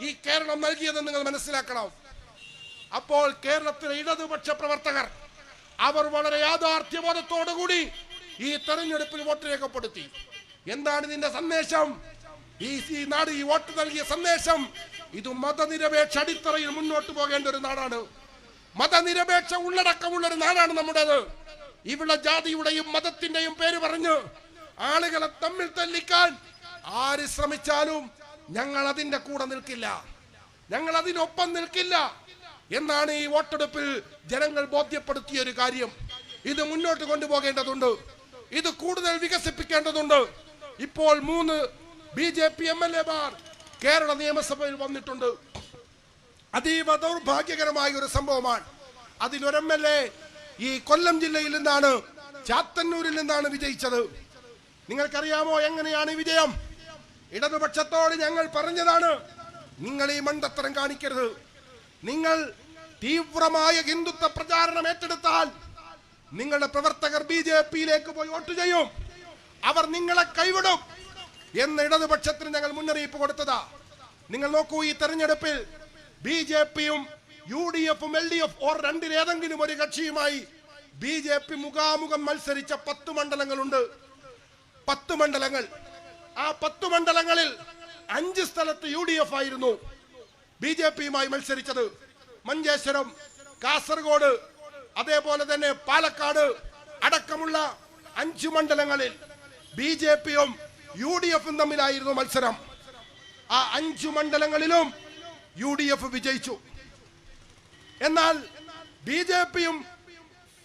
ഈ കേരളം നൽകിയതെന്ന് നിങ്ങൾ മനസ്സിലാക്കണം. അപ്പോൾ കേരളത്തിലെ ഇടതുപക്ഷ പ്രവർത്തകർ അവർ വളരെ യാഥാർത്ഥ്യബോധത്തോടുകൂടി ഈ തെരഞ്ഞെടുപ്പിൽ വോട്ട് രേഖപ്പെടുത്തി. എന്താണ് ഇതിന്റെ സന്ദേശം? ഈ നാട് ഈ വോട്ട് നൽകിയ സന്ദേശം, ഇത് മതനിരപേക്ഷ അടിത്തറയിൽ മുന്നോട്ട് പോകേണ്ട ഒരു നാടാണ്. മതനിരപേക്ഷ ഉള്ളടക്കമുള്ള ഒരു നാടാണ് നമ്മുടേത്. ഇവിടെ ജാതിയുടെയും മതത്തിന്റെയും പേര് പറഞ്ഞ് ആളുകളെ തമ്മിൽ തല്ലിക്കാൻ ആര് ശ്രമിച്ചാലും ഞങ്ങൾ അതിന്റെ കൂടെ നിൽക്കില്ല, ഞങ്ങൾ അതിനൊപ്പം നിൽക്കില്ല എന്നാണ് ഈ വോട്ടെടുപ്പിൽ ജനങ്ങൾ ബോധ്യപ്പെടുത്തിയ ഒരു കാര്യം. ഇത് മുന്നോട്ട് കൊണ്ടുപോകേണ്ടതുണ്ട്, ഇത് കൂടുതൽ വികസിപ്പിക്കേണ്ടതുണ്ട്. ഇപ്പോൾ 3 BJP MLA-മാർ കേരള നിയമസഭയിൽ വന്നിട്ടുണ്ട്. അതീവ ദൗർഭാഗ്യകരമായ ഒരു സംഭവമാണ്. അതിലൊരു MLA ഈ കൊല്ലം ജില്ലയിൽ നിന്നാണ്, ചാത്തന്നൂരിൽ നിന്നാണ് വിജയിച്ചത്. നിങ്ങൾക്കറിയാമോ എങ്ങനെയാണ് ഈ വിജയം? ഇടതുപക്ഷത്തോട് ഞങ്ങൾ പറഞ്ഞതാണ്, നിങ്ങൾ ഈ മണ്ടത്തരം കാണിക്കരുത്. നിങ്ങൾ തീവ്രമായ ഹിന്ദുത്വ പ്രചാരണം ഏറ്റെടുത്താൽ നിങ്ങളുടെ പ്രവർത്തകർ BJP-യിലേക്ക് പോയി വോട്ട് ചെയ്യും, അവർ നിങ്ങളെ കൈവിടും എന്ന് ഇടതുപക്ഷത്തിന് ഞങ്ങൾ മുന്നറിയിപ്പ് കൊടുത്തതാ. നിങ്ങൾ നോക്കൂ, ഈ തെരഞ്ഞെടുപ്പിൽ BJP-യും UDF-ഉം LDF രണ്ടിലേതെങ്കിലും ഒരു കക്ഷിയുമായി BJP മുഖാമുഖം മത്സരിച്ച 10 മണ്ഡലങ്ങളുണ്ട്. 10 മണ്ഡലങ്ങൾ. ആ 10 മണ്ഡലങ്ങളിൽ 5 സ്ഥലത്ത് UDF ആയിരുന്നു BJP-യുമായി മത്സരിച്ചത്. മഞ്ചേശ്വരം, കാസർഗോഡ്, അതേപോലെ തന്നെ പാലക്കാട് അടക്കമുള്ള 5 മണ്ഡലങ്ങളിൽ BJP-യും UDF-ഉം തമ്മിലായിരുന്നു മത്സരം. ആ 5 മണ്ഡലങ്ങളിലും UDF വിജയിച്ചു. എന്നാൽ BJP-യും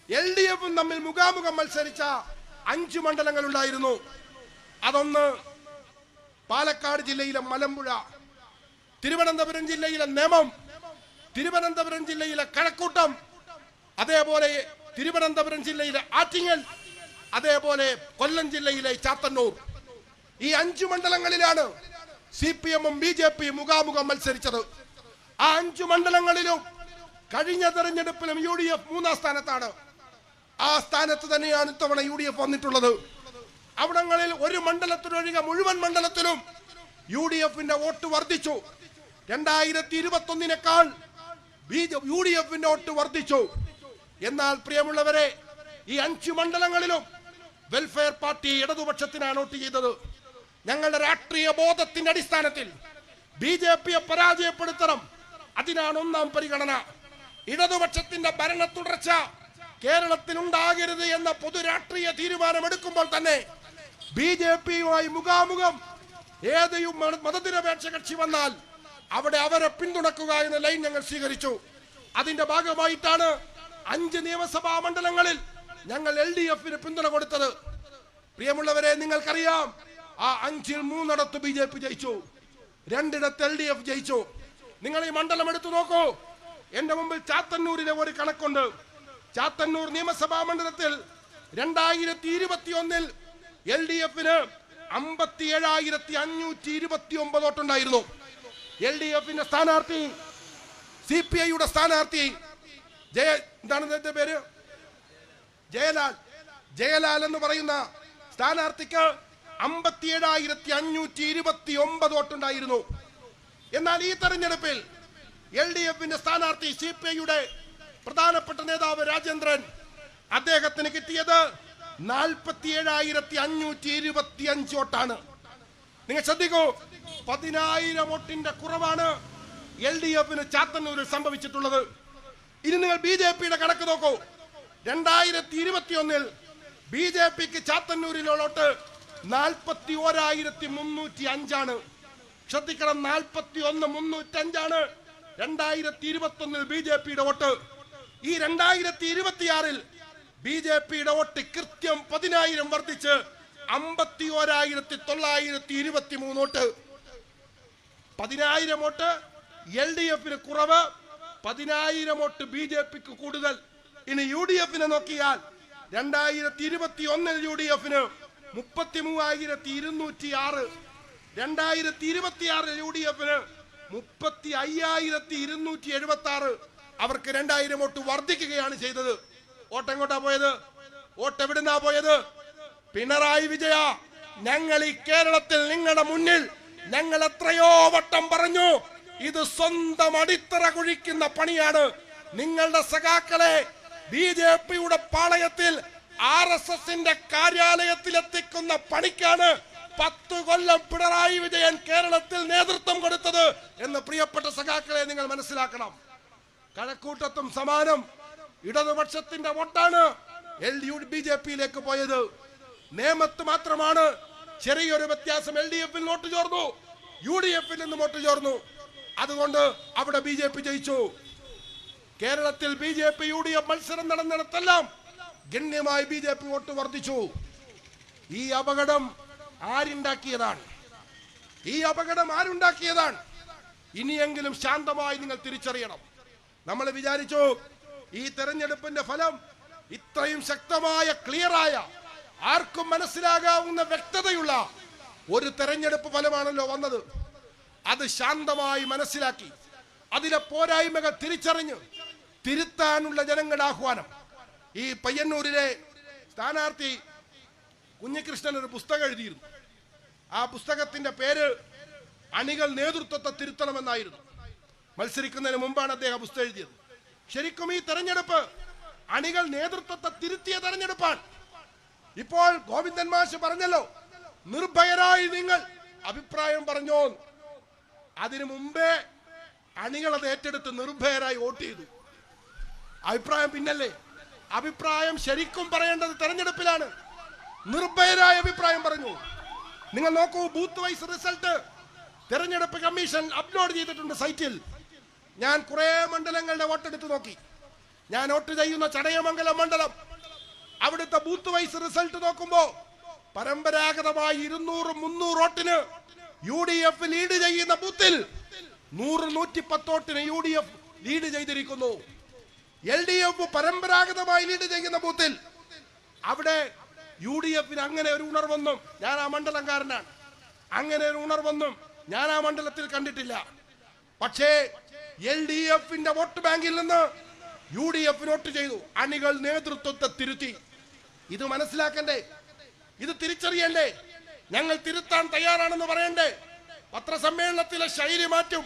LDF-ഉം തമ്മിൽ മുഖാമുഖം മത്സരിച്ച 5 മണ്ഡലങ്ങൾ ഉണ്ടായിരുന്നു. അതൊന്ന് പാലക്കാട് ജില്ലയിലെ മലമ്പുഴ, തിരുവനന്തപുരം ജില്ലയിലെ നേമം, തിരുവനന്തപുരം ജില്ലയിലെ കഴക്കൂട്ടം, അതേപോലെ തിരുവനന്തപുരം ജില്ലയിലെ ആറ്റിങ്ങൽ, അതേപോലെ കൊല്ലം ജില്ലയിലെ ചാത്തന്നൂർ. ഈ 5 മണ്ഡലങ്ങളിലാണ് CPM-ഉം BJP-യും മുഖാമുഖം മത്സരിച്ചത്. ആ 5 മണ്ഡലങ്ങളിലും കഴിഞ്ഞ തെരഞ്ഞെടുപ്പിലും UDF 3-ാം സ്ഥാനത്താണ്. ആ സ്ഥാനത്ത് തന്നെയാണ് ഇത്തവണ UDF വന്നിട്ടുള്ളത്. അവിടങ്ങളിൽ ഒരു മണ്ഡലത്തിലൊഴികെ മുഴുവൻ മണ്ഡലത്തിലും UDF-ന്റെ വോട്ട് വർദ്ധിച്ചു. 2021-നേക്കാൾ UDF-ന്റെ വോട്ട് വർദ്ധിച്ചു. എന്നാൽ പ്രിയമുള്ളവരെ, ഈ 5 മണ്ഡലങ്ങളിലും വെൽഫെയർ പാർട്ടി ഇടതുപക്ഷത്തിനാണ് വോട്ട് ചെയ്തത്. ഞങ്ങളുടെ രാഷ്ട്രീയ ബോധത്തിന്റെ അടിസ്ഥാനത്തിൽ BJP-യെ പരാജയപ്പെടുത്തണം. അതിനാണ് ഒന്നാം പരിഗണന. ഇടതുപക്ഷത്തിന്റെ ഭരണ തുടർച്ച കേരളത്തിൽ ഉണ്ടാകരുത് എന്ന പൊതു രാഷ്ട്രീയ തീരുമാനമെടുക്കുമ്പോൾ തന്നെ BJP-യുമായി മുഖാമുഖം ഏതെയും മതനിരപേക്ഷ കക്ഷി വന്നാൽ അവിടെ അവരെ പിന്തുണക്കുക എന്ന ലൈൻ ഞങ്ങൾ സ്വീകരിച്ചു. അതിന്റെ ഭാഗമായിട്ടാണ് 5 നിയമസഭാ മണ്ഡലങ്ങളിൽ ഞങ്ങൾ LDF-ന് പിന്തുണ കൊടുത്തത്. പ്രിയമുള്ളവരെ, നിങ്ങൾക്കറിയാം, ആ 5-ൽ 3 BJP ജയിച്ചു, 2 LDF ജയിച്ചു. നിങ്ങൾ ഈ മണ്ഡലം എടുത്തു നോക്കൂ. എന്റെ മുമ്പിൽ ചാത്തന്നൂരിലെ ഒരു കണക്കുണ്ട്. ചാത്തന്നൂർ നിയമസഭാ മണ്ഡലത്തിൽ 2021-ൽ LDF-ന് 57,529 വോട്ടുണ്ടായിരുന്നു. LDF-ന്റെ സ്ഥാനാർത്ഥി, CPI-യുടെ സ്ഥാനാർത്ഥി പേര് ജയലാൽ എന്ന് പറയുന്ന സ്ഥാനാർത്ഥിക്ക് 57,529 വോട്ടുണ്ടായിരുന്നു. എന്നാൽ ഈ തെരഞ്ഞെടുപ്പിൽ LDF-ന്റെ സ്ഥാനാർത്ഥി, CPI-യുടെ പ്രധാനപ്പെട്ട നേതാവ് രാജേന്ദ്രൻ, അദ്ദേഹത്തിന് കിട്ടിയത് 47,525 വോട്ടാണ്. നിങ്ങൾ ശ്രദ്ധിക്കൂ, 10,000 വോട്ടിന്റെ കുറവാണ് LDF-ന് ചാത്തന്നൂരിൽ സംഭവിച്ചിട്ടുള്ളത്. ഇനി നിങ്ങൾ BJP-യുടെ കണക്ക് നോക്കൂ. 2021-ൽ BJP-ക്ക് ചാത്തന്നൂരിലുള്ള വോട്ട് 41,305 ശ്രദ്ധിക്കണം, 41,305 2021-ൽ BJP-യുടെ വോട്ട്. ഈ 2026-ൽ BJP-യുടെ വോട്ട് കൃത്യം 10,000 വർദ്ധിച്ച് 51,923 വോട്ട്. 10,000 വോട്ട് LDF-ന് കുറവ്, 10,000 വോട്ട് BJP-ക്ക് കൂടുതൽ. ഇനി UDF-നെ നോക്കിയാൽ 2021-ൽ UDF-ന് 33,206, 2026-ൽ UDF-ന് 35,276. അവർക്ക് 2,000 വോട്ട് വർദ്ധിക്കുകയാണ് ചെയ്തത്. വോട്ട് എങ്ങോട്ടാ പോയത്? വോട്ട് എവിടുന്നാ പോയത്? പിണറായി വിജയ, ഞങ്ങൾ ഈ കേരളത്തിൽ നിങ്ങളുടെ മുന്നിൽ ഞങ്ങൾ എത്രയോ വട്ടം പറഞ്ഞു, ഇത് സ്വന്തം അടിത്തറ കുഴിക്കുന്ന പണിയാണ്. നിങ്ങളുടെ സഖാക്കളെ BJP-യുടെ പാളയത്തിൽ RSS-ന്റെ കാര്യാലയത്തിൽ എത്തിക്കുന്ന പണിക്കാണ് 10 കൊല്ലം പിണറായി വിജയൻ കേരളത്തിൽ നേതൃത്വം കൊടുത്തത് എന്ന് പ്രിയപ്പെട്ട സഖാക്കളെ നിങ്ങൾ മനസ്സിലാക്കണം. കഴക്കൂട്ടത്തും സമാനം ഇടതുപക്ഷത്തിന്റെ വോട്ടാണ് BJP-യിലേക്ക് പോയത്. നേമത്ത് മാത്രമാണ് ചെറിയൊരു വ്യത്യാസം. LDF-ൽ വോട്ട് ചോർന്നു, UDF-ൽ നിന്ന് വോട്ട് ചോർന്നു. അതുകൊണ്ട് അവിടെ BJP ജയിച്ചു. കേരളത്തിൽ BJP UDF മത്സരം നടന്നിടത്തെല്ലാം ഗണ്യമായി BJP വോട്ട് വർദ്ധിച്ചു. ഈ അപകടം ആരുണ്ടാക്കിയതാണ്? ഈ അപകടം ആരുണ്ടാക്കിയതാണ്? ഇനിയെങ്കിലും ശാന്തമായി നിങ്ങൾ തിരിച്ചറിയണം. നമ്മൾ വിചാരിച്ചു ഈ തെരഞ്ഞെടുപ്പിന്റെ ഫലം ഇത്രയും ശക്തമായ, ക്ലിയറായ, ആർക്കും മനസ്സിലാകാവുന്ന വ്യക്തതയുള്ള ഒരു തെരഞ്ഞെടുപ്പ് ഫലമാണല്ലോ വന്നത്. അത് ശാന്തമായി മനസ്സിലാക്കി അതിലെ പോരായ്മകൾ തിരിച്ചറിഞ്ഞ് തിരുത്താനുള്ള ജനങ്ങളുടെ ആഹ്വാനം. ഈ പയ്യന്നൂരിലെ സ്ഥാനാർത്ഥി കുഞ്ഞികൃഷ്ണൻ ഒരു പുസ്തകം എഴുതിയിരുന്നു. ആ പുസ്തകത്തിന്റെ പേര് അണികൾ നേതൃത്വത്തെ തിരുത്തണമെന്നായിരുന്നു. മത്സരിക്കുന്നതിന് മുമ്പാണ് അദ്ദേഹം പുസ്തകം എഴുതിയത്. ശരിക്കും ഈ തെരഞ്ഞെടുപ്പ് അണികൾ നേതൃത്വത്തെ തിരുത്തിയ തെരഞ്ഞെടുപ്പാണ്. ഇപ്പോൾ ഗോവിന്ദൻ മാഷ് പറഞ്ഞല്ലോ, നിർഭയരായി നിങ്ങൾ അഭിപ്രായം പറഞ്ഞോ. അതിനു മുമ്പേ അണികൾ അത് ഏറ്റെടുത്ത് നിർഭയരായി വോട്ട് ചെയ്തു. അഭിപ്രായം പിന്നല്ലേ? അഭിപ്രായം ശരിക്കും പറയേണ്ടത് തെരഞ്ഞെടുപ്പിലാണ്. നിർഭയരായ അഭിപ്രായം പറഞ്ഞു. നിങ്ങൾ നോക്കൂ, ബൂത്ത് വൈസ് റിസൾട്ട് തെരഞ്ഞെടുപ്പ് കമ്മീഷൻ അപ്ലോഡ് ചെയ്തിട്ടുണ്ട് സൈറ്റിൽ. ഞാൻ കുറെ മണ്ഡലങ്ങളുടെ വോട്ടെടുത്ത് നോക്കി. ഞാൻ വോട്ട് ചെയ്യുന്ന ചടയമംഗലം മണ്ഡലം, അവിടുത്തെ ബൂത്ത് വൈസ് റിസൾട്ട് നോക്കുമ്പോ പരമ്പരാഗതമായി 200-300 വോട്ടിന് UDF ലീഡ് ചെയ്യുന്ന ബൂത്തിൽ 100-110 വോട്ടിന് UDF ലീഡ് ചെയ്തിരിക്കുന്നു. LDF പരമ്പരാഗതമായി ലീഡ് ചെയ്യുന്ന ബൂത്തിൽ അവിടെ UDF-ന് അങ്ങനെ ഒരു ഉണർവൊന്നും, ഞാൻ ആ മണ്ഡലംകാരനാണ്, അങ്ങനെ ഒരു ഉണർവൊന്നും ഞാൻ ആ മണ്ഡലത്തിൽ കണ്ടിട്ടില്ല. പക്ഷേ LDF-ന്റെ വോട്ട് ബാങ്കിൽ നിന്ന് UDF വോട്ട് ചെയ്തു. അണികൾ നേതൃത്വത്തെ തിരുത്തി. ഇത് മനസ്സിലാക്കണ്ടേ? ഇത് തിരിച്ചറിയണ്ടേ? ഞങ്ങൾ തിരുത്താൻ തയ്യാറാണെന്ന് പറയണ്ടേ? പത്രസമ്മേളനത്തിലെ ശൈലി മാറ്റും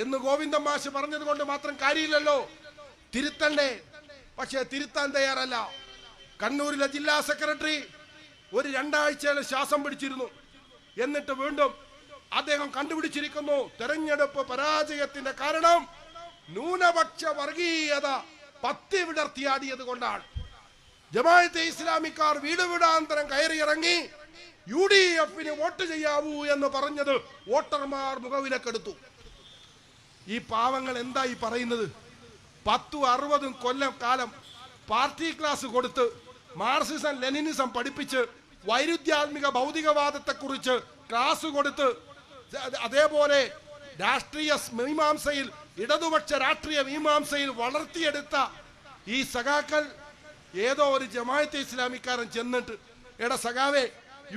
എന്ന് ഗോവിന്ദൻ മാഷ് പറഞ്ഞത് കൊണ്ട് മാത്രം കാര്യമില്ലല്ലോ. തിരുത്തണ്ടേ? പക്ഷേ തിരുത്താൻ തയ്യാറല്ല. കണ്ണൂരിലെ ജില്ലാ സെക്രട്ടറി ഒരു 2 ആഴ്ചയിൽ ശ്വാസം പിടിച്ചിരുന്നു. എന്നിട്ട് വീണ്ടും അദ്ദേഹം കണ്ടുപിടിച്ചിരിക്കുന്നു. തെരഞ്ഞെടുപ്പ് പരാജയത്തിന്റെ കാരണം ന്യൂനപക്ഷ വർഗീയത പത്തി വിടർത്തിയാടിയത് കൊണ്ടാണ്. ജമാഅത്തെ ഇസ്ലാമിക്കാർ വീട് വീടാന്തരം കയറിയിറങ്ങി UDF-ന് വോട്ട് ചെയ്യാവൂ എന്ന് പറഞ്ഞത് വോട്ടർമാർ മുഖവിലക്കെടുത്തു. ഈ പാവങ്ങൾ എന്തായി പറയുന്നത്? 10-60 കൊല്ലം കാലം പാർട്ടി ക്ലാസ് കൊടുത്ത് മാർക്സിസം ലെനിനിസം പഠിപ്പിച്ച് വൈരുദ്ധ്യാത്മിക ഭൗതികവാദത്തെക്കുറിച്ച് ക്ലാസ് കൊടുത്ത് അതേപോലെ രാഷ്ട്രീയ മീമാംസയിൽ ഇടതുപക്ഷ രാഷ്ട്രീയ മീമാംസയിൽ വളർത്തിയെടുത്ത ഈ സഖാക്കൾ ഏതോ ഒരു ജമാഅത്തെ ഇസ്ലാമിക്കാരൻ ചെന്നിട്ട് എടാ സഖാവേ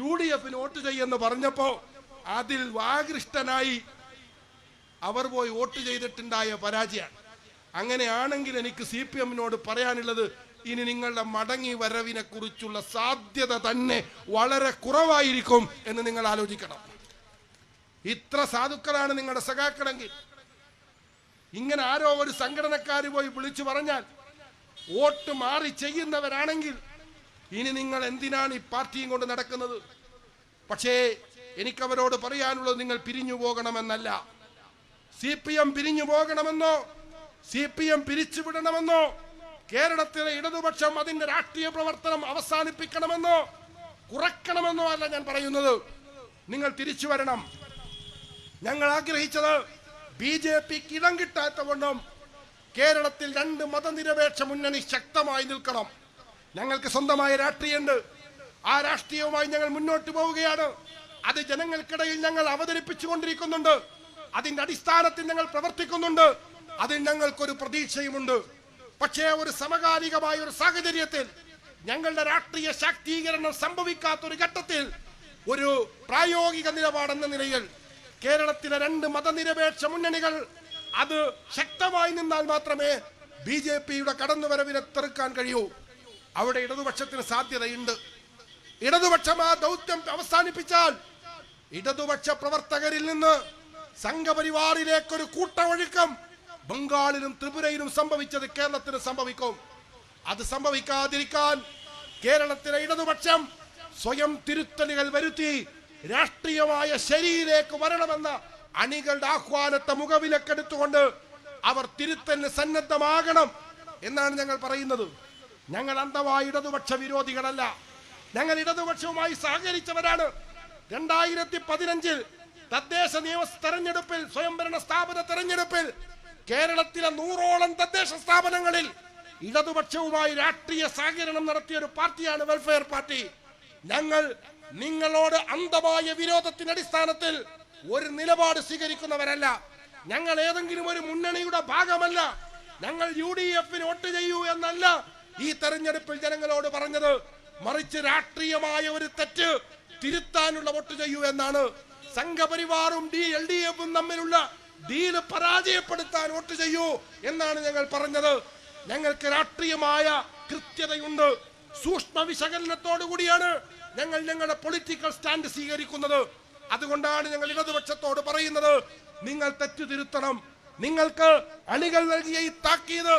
UDF-ന് വോട്ട് ചെയ്യുമെന്ന് പറഞ്ഞപ്പോ അതിൽ ആകൃഷ്ടനായി അവർ പോയി വോട്ട് ചെയ്തിട്ടുണ്ടായ പരാജയമാണ്. അങ്ങനെയാണെങ്കിൽ എനിക്ക് CPM-നോട് പറയാനുള്ളത്, ഇനി നിങ്ങളുടെ മടങ്ങി വരവിനെ കുറിച്ചുള്ള സാധ്യത തന്നെ വളരെ കുറവായിരിക്കും എന്ന് നിങ്ങൾ ആലോചിക്കണം. ഇത്ര സാധുക്കളാണ് നിങ്ങളുടെ സഖാക്കളെങ്കിൽ ഇങ്ങനെ ആരോ ഒരു സംഘടനക്കാർ പോയി വിളിച്ചു പറഞ്ഞാൽ വോട്ട് മാറി ചെയ്യുന്നവരാണെങ്കിൽ ഇനി നിങ്ങൾ എന്തിനാണ് ഈ പാർട്ടിയും കൊണ്ട് നടക്കുന്നത്? പക്ഷേ എനിക്കവരോട് പറയാനുള്ളത്, നിങ്ങൾ പിരിഞ്ഞു പോകണമെന്നല്ല. CPM പിരിഞ്ഞു പോകണമെന്നോ CPM പിരിച്ചുവിടണമെന്നോ കേരളത്തിലെ ഇടതുപക്ഷം അതിന്റെ രാഷ്ട്രീയ പ്രവർത്തനം അവസാനിപ്പിക്കണമെന്നോ കുറയ്ക്കണമെന്നോ അല്ല ഞാൻ പറയുന്നത്. നിങ്ങൾ തിരിച്ചു വരണം. ഞങ്ങൾ ആഗ്രഹിച്ചത് BJP-ക്ക് ഇടം കിട്ടാത്തവണ്ണം കേരളത്തിൽ 2 മതനിരപേക്ഷ മുന്നണി ശക്തമായി നിൽക്കണം. ഞങ്ങൾക്ക് സ്വന്തമായ രാഷ്ട്രീയമുണ്ട്. ആ രാഷ്ട്രീയവുമായി ഞങ്ങൾ മുന്നോട്ട് പോവുകയാണ്. അത് ജനങ്ങൾക്കിടയിൽ ഞങ്ങൾ അവതരിപ്പിച്ചു കൊണ്ടിരിക്കുന്നുണ്ട്. അതിന്റെ അടിസ്ഥാനത്തിൽ ഞങ്ങൾ പ്രവർത്തിക്കുന്നുണ്ട്. അതിൽ ഞങ്ങൾക്കൊരു പ്രതീക്ഷയുമുണ്ട്. പക്ഷേ ഒരു സമകാലികമായ ഒരു സാഹചര്യത്തിൽ ഞങ്ങളുടെ രാഷ്ട്രീയ ശാക്തീകരണം സംഭവിക്കാത്തൊരു ഘട്ടത്തിൽ ഒരു പ്രായോഗിക നിലപാടെന്ന നിലയിൽ കേരളത്തിലെ 2 മതനിരപേക്ഷ മുന്നണികൾ അത് ശക്തമായി നിന്നാൽ മാത്രമേ BJP-യുടെ കടന്നുവരവിനെ തെറുക്കാൻ കഴിയൂ. അവിടെ ഇടതുപക്ഷത്തിന് സാധ്യതയുണ്ട്. ഇടതുപക്ഷം ആ ദൗത്യം അവസാനിപ്പിച്ചാൽ ഇടതുപക്ഷ പ്രവർത്തകരിൽ നിന്ന് സംഘപരിവാറിലേക്കൊരു കൂട്ടമൊഴുക്കം ബംഗാളിലും ത്രിപുരയിലും സംഭവിച്ചത് കേരളത്തിന് സംഭവിക്കും. അത് സംഭവിക്കാതിരിക്കാൻ കേരളത്തിലെ ഇടതുപക്ഷം സ്വയം തിരുത്തലുകൾ വരുത്തി രാഷ്ട്രീയമായ ശരിയിലേക്ക് വരണമെന്ന അണികളുടെ ആഹ്വാനത്തെ മുഖവിലക്കെടുത്തുകൊണ്ട് അവർ തിരുത്തലിന് സന്നദ്ധമാകണം എന്നാണ് ഞങ്ങൾ പറയുന്നത്. ഞങ്ങൾ അന്ധമായ ഇടതുപക്ഷ വിരോധികളല്ല. ഞങ്ങൾ ഇടതുപക്ഷവുമായി സഹകരിച്ചവരാണ്. 2015 തദ്ദേശ തെരഞ്ഞെടുപ്പിൽ സ്വയംഭരണ സ്ഥാപന തെരഞ്ഞെടുപ്പിൽ കേരളത്തിലെ 100ഓളം തദ്ദേശ സ്ഥാപനങ്ങളിൽ ഇടതുപക്ഷവുമായി രാഷ്ട്രീയ സഹകരണം നടത്തിയ ഒരു പാർട്ടിയാണ് വെൽഫെയർ പാർട്ടി. ഞങ്ങൾ നിങ്ങളോട് അന്ധമായ വിരോധത്തിന്റെ അടിസ്ഥാനത്തിൽ ഒരു നിലപാട് സ്വീകരിക്കുന്നവരല്ല. ഞങ്ങൾ ഏതെങ്കിലും ഒരു മുന്നണിയുടെ ഭാഗമല്ല. ഞങ്ങൾ UDF-ന് വോട്ട് ചെയ്യൂ എന്നല്ല ഈ തെരഞ്ഞെടുപ്പിൽ ജനങ്ങളോട് പറഞ്ഞത്. മറിച്ച് രാഷ്ട്രീയമായ ഒരു തെറ്റ് തിരുത്താനുള്ള വോട്ട് ചെയ്യൂ എന്നാണ്. സംഘപരിവാറും LDF-ഉം തമ്മിലുള്ള ഡീല് പരാജയപ്പെടുത്താൻ വോട്ട് ചെയ്യൂ എന്നാണ് ഞങ്ങൾ പറഞ്ഞത്. ഞങ്ങൾക്ക് രാഷ്ട്രീയമായ കൃത്യതയുണ്ട്. സൂക്ഷ്മ വിശകലനത്തോടു കൂടിയാണ് ഞങ്ങൾ ഞങ്ങളുടെ പൊളിറ്റിക്കൽ സ്റ്റാൻഡ് സ്വീകരിക്കുന്നത്. അതുകൊണ്ടാണ് ഞങ്ങൾ ഇടതുപക്ഷത്തോട് പറയുന്നത്, നിങ്ങൾ തെറ്റ് തിരുത്തണം. നിങ്ങൾക്ക് അണികൾ നൽകിയ ഈ താക്കീത്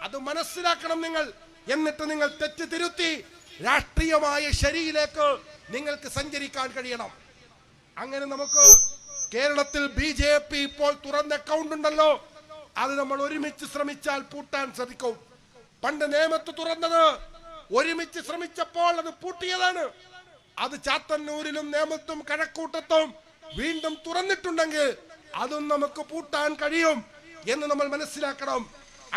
അത് മനസ്സിലാക്കണം നിങ്ങൾ. എന്നിട്ട് നിങ്ങൾ തെറ്റ് തിരുത്തി രാഷ്ട്രീയമായ ശരിയിലേക്ക് നിങ്ങൾക്ക് സഞ്ചരിക്കാൻ കഴിയണം. അങ്ങനെ നമുക്ക് കേരളത്തിൽ BJP ഇപ്പോൾ തുറന്ന അക്കൗണ്ട് ഉണ്ടല്ലോ, അത് നമ്മൾ ഒരുമിച്ച് ശ്രമിച്ചാൽ പൂട്ടാൻ സാധിക്കും. പണ്ട് നേമത്ത് തുറന്നത് ഒരുമിച്ച് ശ്രമിച്ചപ്പോൾ അത് പൂട്ടിയതാണ്. അത് ചാത്തന്നൂരിലും നേമത്തും കഴക്കൂട്ടത്തും വീണ്ടും തുറന്നിട്ടുണ്ടെങ്കിൽ അതും നമുക്ക് പൂട്ടാൻ കഴിയും എന്ന് നമ്മൾ മനസ്സിലാക്കണം.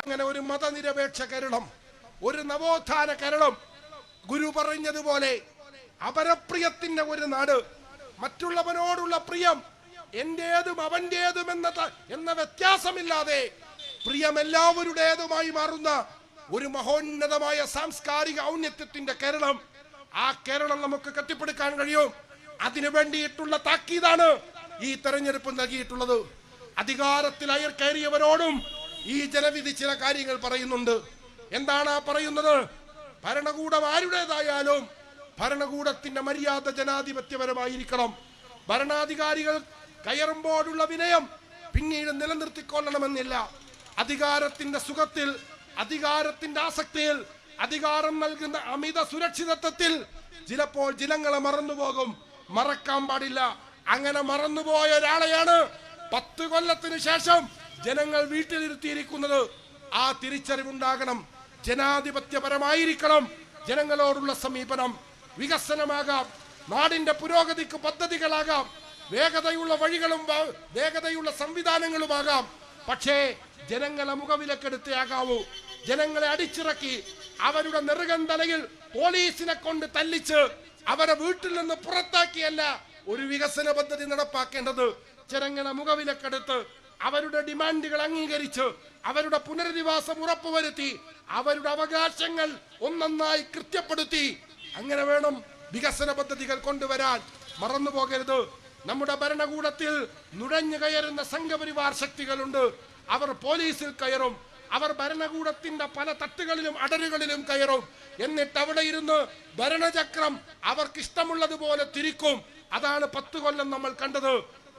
അങ്ങനെ ഒരു മതനിരപേക്ഷ കേരളം, ഒരു നവോത്ഥാന കേരളം, ഗുരു പറഞ്ഞതുപോലെ അപരപ്രിയത്തിന്റെ ഒരു നാട്, മറ്റുള്ളവനോടുള്ള പ്രിയം എന്റേതും അവന്റേതും എന്ന വ്യത്യാസമില്ലാതെ പ്രിയം എല്ലാവരുടേതുമായി മാറുന്ന ഒരു മഹോന്നതമായ സാംസ്കാരിക ഔന്നത്യത്തിന്റെ കേരളം, ആ കേരളം നമുക്ക് കെട്ടിപ്പടുക്കാൻ കഴിയും. അതിനു വേണ്ടിയിട്ടുള്ള താക്കീതാണ് ഈ തെരഞ്ഞെടുപ്പ് നൽകിയിട്ടുള്ളത്. അധികാരത്തിൽ കയറിയവരോടും ഈ ജനവിധി ചില കാര്യങ്ങൾ പറയുന്നുണ്ട്. എന്താണ് ആ പറയുന്നത്? ഭരണകൂടം ആരുടേതായാലും ഭരണകൂടത്തിന്റെ മര്യാദ ജനാധിപത്യപരമായിരിക്കണം. ഭരണാധികാരികൾ കയറുമ്പോഴുള്ള വിനയം പിന്നീട് നിലനിർത്തിക്കൊള്ളണമെന്നില്ല. അധികാരത്തിന്റെ സുഖത്തിൽ, അധികാരത്തിന്റെ ആസക്തിയിൽ, അധികാരം നൽകുന്ന അമിത സുരക്ഷിതത്വത്തിൽ ചിലപ്പോൾ ജനങ്ങളെ മറന്നുപോകും. മറക്കാൻ പാടില്ല. അങ്ങനെ മറന്നുപോയ ഒരാളെയാണ് 10 കൊല്ലത്തിന് ശേഷം ജനങ്ങൾ വീട്ടിലിരുത്തിയിരിക്കുന്നത്. ആ തിരിച്ചറിവുണ്ടാകണം. ജനാധിപത്യപരമായിരിക്കണം ജനങ്ങളോടുള്ള സമീപനം. വികസനമാകാം, നാടിന്റെ പുരോഗതിക്ക് പദ്ധതികളാകാം, വേഗതയുള്ള വഴികളും വേഗതയുള്ള സംവിധാനങ്ങളുമാകാം. പക്ഷേ ജനങ്ങളെ മുഖവിലക്കെടുത്തേക്കാവൂ. ജനങ്ങളെ അടിച്ചിറക്കി അവരുടെ നെറുകൻ തലയിൽ പോലീസിനെ കൊണ്ട് തല്ലിച്ച് അവരെ വീട്ടിൽ നിന്ന് പുറത്താക്കിയല്ല ഒരു വികസന പദ്ധതി നടപ്പാക്കേണ്ടത്. ജനങ്ങളെ മുഖവിലക്കെടുത്ത് അവരുടെ ഡിമാൻഡുകൾ അംഗീകരിച്ച് അവരുടെ പുനരധിവാസം ഉറപ്പുവരുത്തി അവരുടെ അവകാശങ്ങൾ ഒന്നൊന്നായി കൃത്യപ്പെടുത്തി അങ്ങനെ വേണം വികസന പദ്ധതികൾ കൊണ്ടുവരാൻ. മറന്നു പോകരുത്, നമ്മുടെ ഭരണകൂടത്തിൽ നുഴഞ്ഞു കയറുന്ന സംഘപരിവാർ ശക്തികളുണ്ട്. അവർ പോലീസിൽ കയറും, അവർ ഭരണകൂടത്തിന്റെ പല തട്ടുകളിലും അടരുകളിലും കയറും. എന്നിട്ട് അവിടെ ഇരുന്ന് ഭരണചക്രം അവർക്ക് ഇഷ്ടമുള്ളതുപോലെ തിരിക്കും. അതാണ് 10 കൊല്ലം നമ്മൾ കണ്ടത്.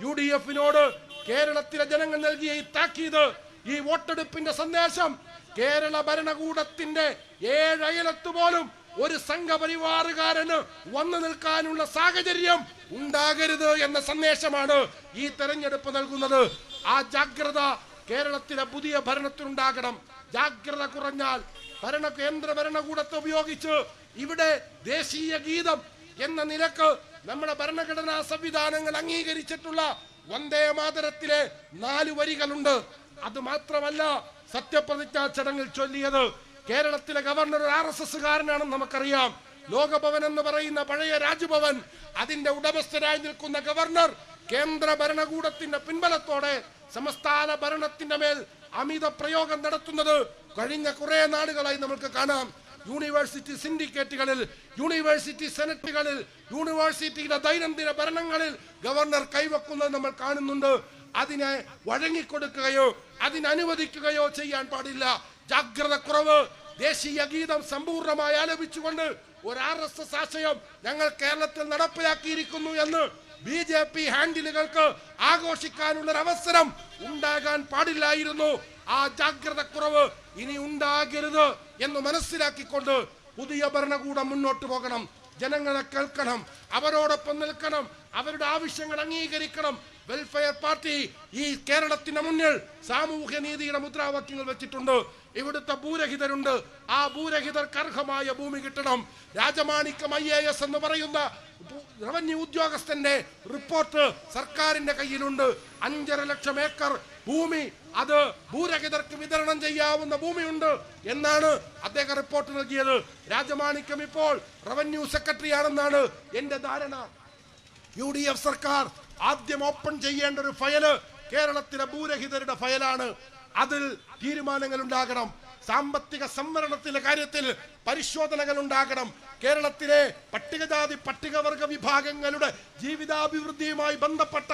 UDF-നോട് കേരളത്തിലെ ജനങ്ങൾ നൽകിയ ഈ താക്കീത്, ഈ വോട്ടെടുപ്പിന്റെ സന്ദേശം കേരള ഭരണകൂടത്തിന്റെ 7 അയലത്ത് പോലും ഒരു സംഘപരിവാറുകാരന് വന്നു നിൽക്കാനുള്ള സാഹചര്യം ഉണ്ടാകരുത് എന്ന സന്ദേശമാണ് ഈ തെരഞ്ഞെടുപ്പ് നൽകുന്നത്. ആ ജാഗ്രത കേരളത്തിലെ പുതിയ ഭരണത്തിനുണ്ടാകണം. ജാഗ്രത കുറഞ്ഞാൽ കേന്ദ്ര ഭരണകൂടത്തെ ഉപയോഗിച്ച് ഇവിടെ ദേശീയ ഗീതം എന്ന നിലക്ക് നമ്മുടെ ഭരണഘടനാ സംവിധാനങ്ങൾ അംഗീകരിച്ചിട്ടുള്ള വന്ദേ മാതരത്തിലെ 4 വരികളുണ്ട്. അത് മാത്രമല്ല സത്യപ്രതിജ്ഞാ ചടങ്ങിൽ ചൊല്ലിയത് കേരളത്തിലെ ഗവർണർ RSS-കാരനാണെന്ന് നമുക്കറിയാം. ലോകഭവൻ എന്ന് പറയുന്ന പഴയ രാജ്ഭവൻ, അതിന്റെ ഉടമസ്ഥരായി നിൽക്കുന്ന ഗവർണർ കേന്ദ്ര ഭരണകൂടത്തിന്റെ പിൻബലത്തോടെ സംസ്ഥാന ഭരണത്തിന്റെ മേൽ അമിത പ്രയോഗം നടത്തുന്നത് കഴിഞ്ഞ കുറെ നാളുകളായി നമുക്ക് കാണാം. യൂണിവേഴ്സിറ്റി സിൻഡിക്കേറ്റുകളിൽ, യൂണിവേഴ്സിറ്റി സെനറ്റുകളിൽ, യൂണിവേഴ്സിറ്റിയുടെ ദൈനംദിന ഭരണങ്ങളിൽ ഗവർണർ കൈവക്കുന്നത് നമ്മൾ കാണുന്നുണ്ട്. അതിനെ വഴങ്ങിക്കൊടുക്കുകയോ അതിനനുവദിക്കുകയോ ചെയ്യാൻ പാടില്ല. ജാഗ്രത കുറവ്. ദേശീയ ഗീതം സമ്പൂർണ്ണമായി ആലപിച്ചുകൊണ്ട് ഒരു RSS ആശയം ഞങ്ങൾ കേരളത്തിൽ നടപ്പിലാക്കിയിരിക്കുന്നു എന്ന് BJP ഹാൻഡിലുകൾക്ക് ആഘോഷിക്കാനുള്ള അവസരം ഉണ്ടാകാൻ പാടില്ലായിരുന്നു. ആ ജാഗ്രത കുറവ് ഇനി ഉണ്ടാകരുത് എന്ന് മനസ്സിലാക്കിക്കൊണ്ട് പുതിയ ഭരണകൂടം മുന്നോട്ട് പോകണം. ജനങ്ങളെ കേൾക്കണം, അവരോടൊപ്പം നിൽക്കണം, അവരുടെ ആവശ്യങ്ങൾ അംഗീകരിക്കണം. വെൽഫെയർ പാർട്ടി ഈ കേരളത്തിന്റെ മുന്നിൽ സാമൂഹ്യ നീതിയുടെ മുദ്രാവാക്യങ്ങൾ വെച്ചിട്ടുണ്ട്. ഇവിടുത്തെ ഭൂരഹിതരുണ്ട്. ആ ഭൂരഹിതർക്ക് അർഹമായ ഭൂമി കിട്ടണം. രാജമാണിക്യം IAS എന്ന് പറയുന്ന റവന്യൂ ഉദ്യോഗസ്ഥന്റെ റിപ്പോർട്ട് സർക്കാരിന്റെ കയ്യിലുണ്ട്. 5.5 ലക്ഷം ഏക്കർ ഭൂമി അത് ഭൂരഹിതർക്ക് വിതരണം ചെയ്യാവുന്ന ഭൂമിയുണ്ട് എന്നാണ് അദ്ദേഹം റിപ്പോർട്ട് നൽകിയത്. രാജമാണിക്യം ഇപ്പോൾ റവന്യൂ സെക്രട്ടറി ആണെന്നാണ് എന്റെ ധാരണ. UDF സർക്കാർ ആദ്യം ഓപ്പൺ ചെയ്യേണ്ട ഒരു ഫയല് കേരളത്തിലെ ഭൂരഹിതരുടെ ഫയലാണ്. അതിൽ തീരുമാനങ്ങൾ ഉണ്ടാകണം. സാമ്പത്തിക സംവരണത്തിന്റെ കാര്യത്തിൽ പരിശോധനകൾ ഉണ്ടാകണം. കേരളത്തിലെ പട്ടികജാതി പട്ടികവർഗ വിഭാഗങ്ങളുടെ ജീവിതാഭിവൃദ്ധിയുമായി ബന്ധപ്പെട്ട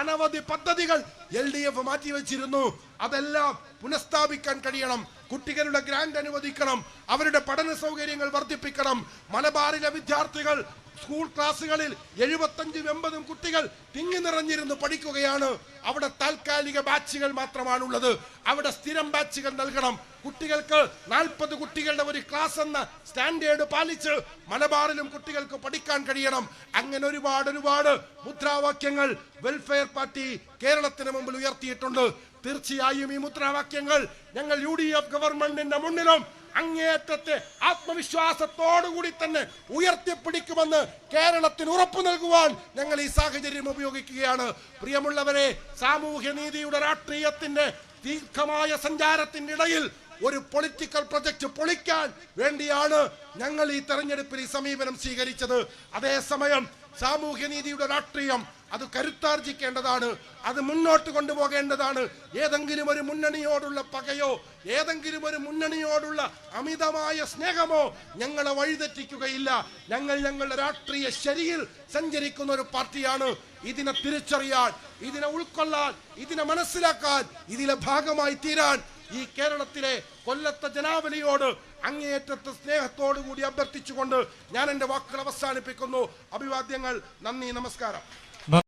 അനവധി പദ്ധതികൾ LDF മാറ്റിവെച്ചിരുന്നു. അതെല്ലാം പുനഃസ്ഥാപിക്കാൻ കഴിയണം. കുട്ടികളുടെ ഗ്രാന്റ് അനുവദിക്കണം. അവരുടെ പഠന സൗകര്യങ്ങൾ വർദ്ധിപ്പിക്കണം. മലബാറിലെ വിദ്യാർത്ഥികൾ സ്കൂൾ ക്ലാസ്സുകളിൽ 75-80 കുട്ടികൾ തിങ്ങി നിറഞ്ഞിരുന്ന് പഠിക്കുകയാണ്. അവിടെ താൽക്കാലിക ബാച്ചുകൾ മാത്രമാണുള്ളത്. അവിടെ സ്ഥിരം ബാച്ചുകൾ നൽകണം. കുട്ടികൾക്ക് 40 കുട്ടികളുടെ ഒരു ക്ലാസ് എന്ന സ്റ്റാൻഡേർഡ് പാലിച്ച് മലബാറിലും കുട്ടികൾക്ക് പഠിക്കാൻ കഴിയണം. അങ്ങനെ ഒരുപാട് മുദ്രാവാക്യങ്ങൾ വെൽഫെയർ പാർട്ടി കേരളത്തിന് മുമ്പിൽ ഉയർത്തിയിട്ടുണ്ട്. തീർച്ചയായും ഈ മുദ്രാവാക്യങ്ങൾ ഞങ്ങൾ UDF ഗവൺമെന്റിന്റെ മുന്നിലും അങ്ങേയറ്റത്തെ ആത്മവിശ്വാസത്തോടുകൂടി തന്നെ ഉയർത്തിപ്പിടിക്കുമെന്ന് കേരളത്തിന് ഉറപ്പു നൽകുവാൻ ഞങ്ങൾ ഈ സാഹചര്യം ഉപയോഗിക്കുകയാണ്. പ്രിയമുള്ളവരെ, സാമൂഹ്യ നീതിയുടെ രാഷ്ട്രീയത്തിന്റെ ദീർഘമായ സഞ്ചാരത്തിന്റെ ഇടയിൽ ഒരു പൊളിറ്റിക്കൽ പ്രൊജക്ട് പൊളിക്കാൻ വേണ്ടിയാണ് ഞങ്ങൾ ഈ തെരഞ്ഞെടുപ്പിൽ ഈ സമീപനം സ്വീകരിച്ചത്. അതേസമയം സാമൂഹ്യ നീതിയുടെ രാഷ്ട്രീയം അത് കരുത്താർജിക്കേണ്ടതാണ്. അത് മുന്നോട്ട് കൊണ്ടുപോകേണ്ടതാണ്. ഏതെങ്കിലും ഒരു മുന്നണിയോടുള്ള പകയോ ഏതെങ്കിലും ഒരു മുന്നണിയോടുള്ള അമിതമായ സ്നേഹമോ ഞങ്ങളെ വഴിതെറ്റിക്കുകയില്ല. ഞങ്ങൾ ഞങ്ങളുടെ രാഷ്ട്രീയ ശരിയിൽ സഞ്ചരിക്കുന്ന ഒരു പാർട്ടിയാണ്. ഇതിനെ തിരിച്ചറിയാൻ, ഇതിനെ ഉൾക്കൊള്ളാൻ, ഇതിനെ മനസ്സിലാക്കാൻ, ഇതിലെ ഭാഗമായി തീരാൻ ഈ കേരളത്തിലെ കൊല്ലത്തെ ജനാവലിയോട് അങ്ങേയറ്റത്തെ സ്നേഹത്തോടു കൂടി അഭ്യർത്ഥിച്ചുകൊണ്ട് ഞാൻ എൻ്റെ വാക്കുകൾ അവസാനിപ്പിക്കുന്നു. അഭിവാദ്യങ്ങൾ. നന്ദി, നമസ്കാരം.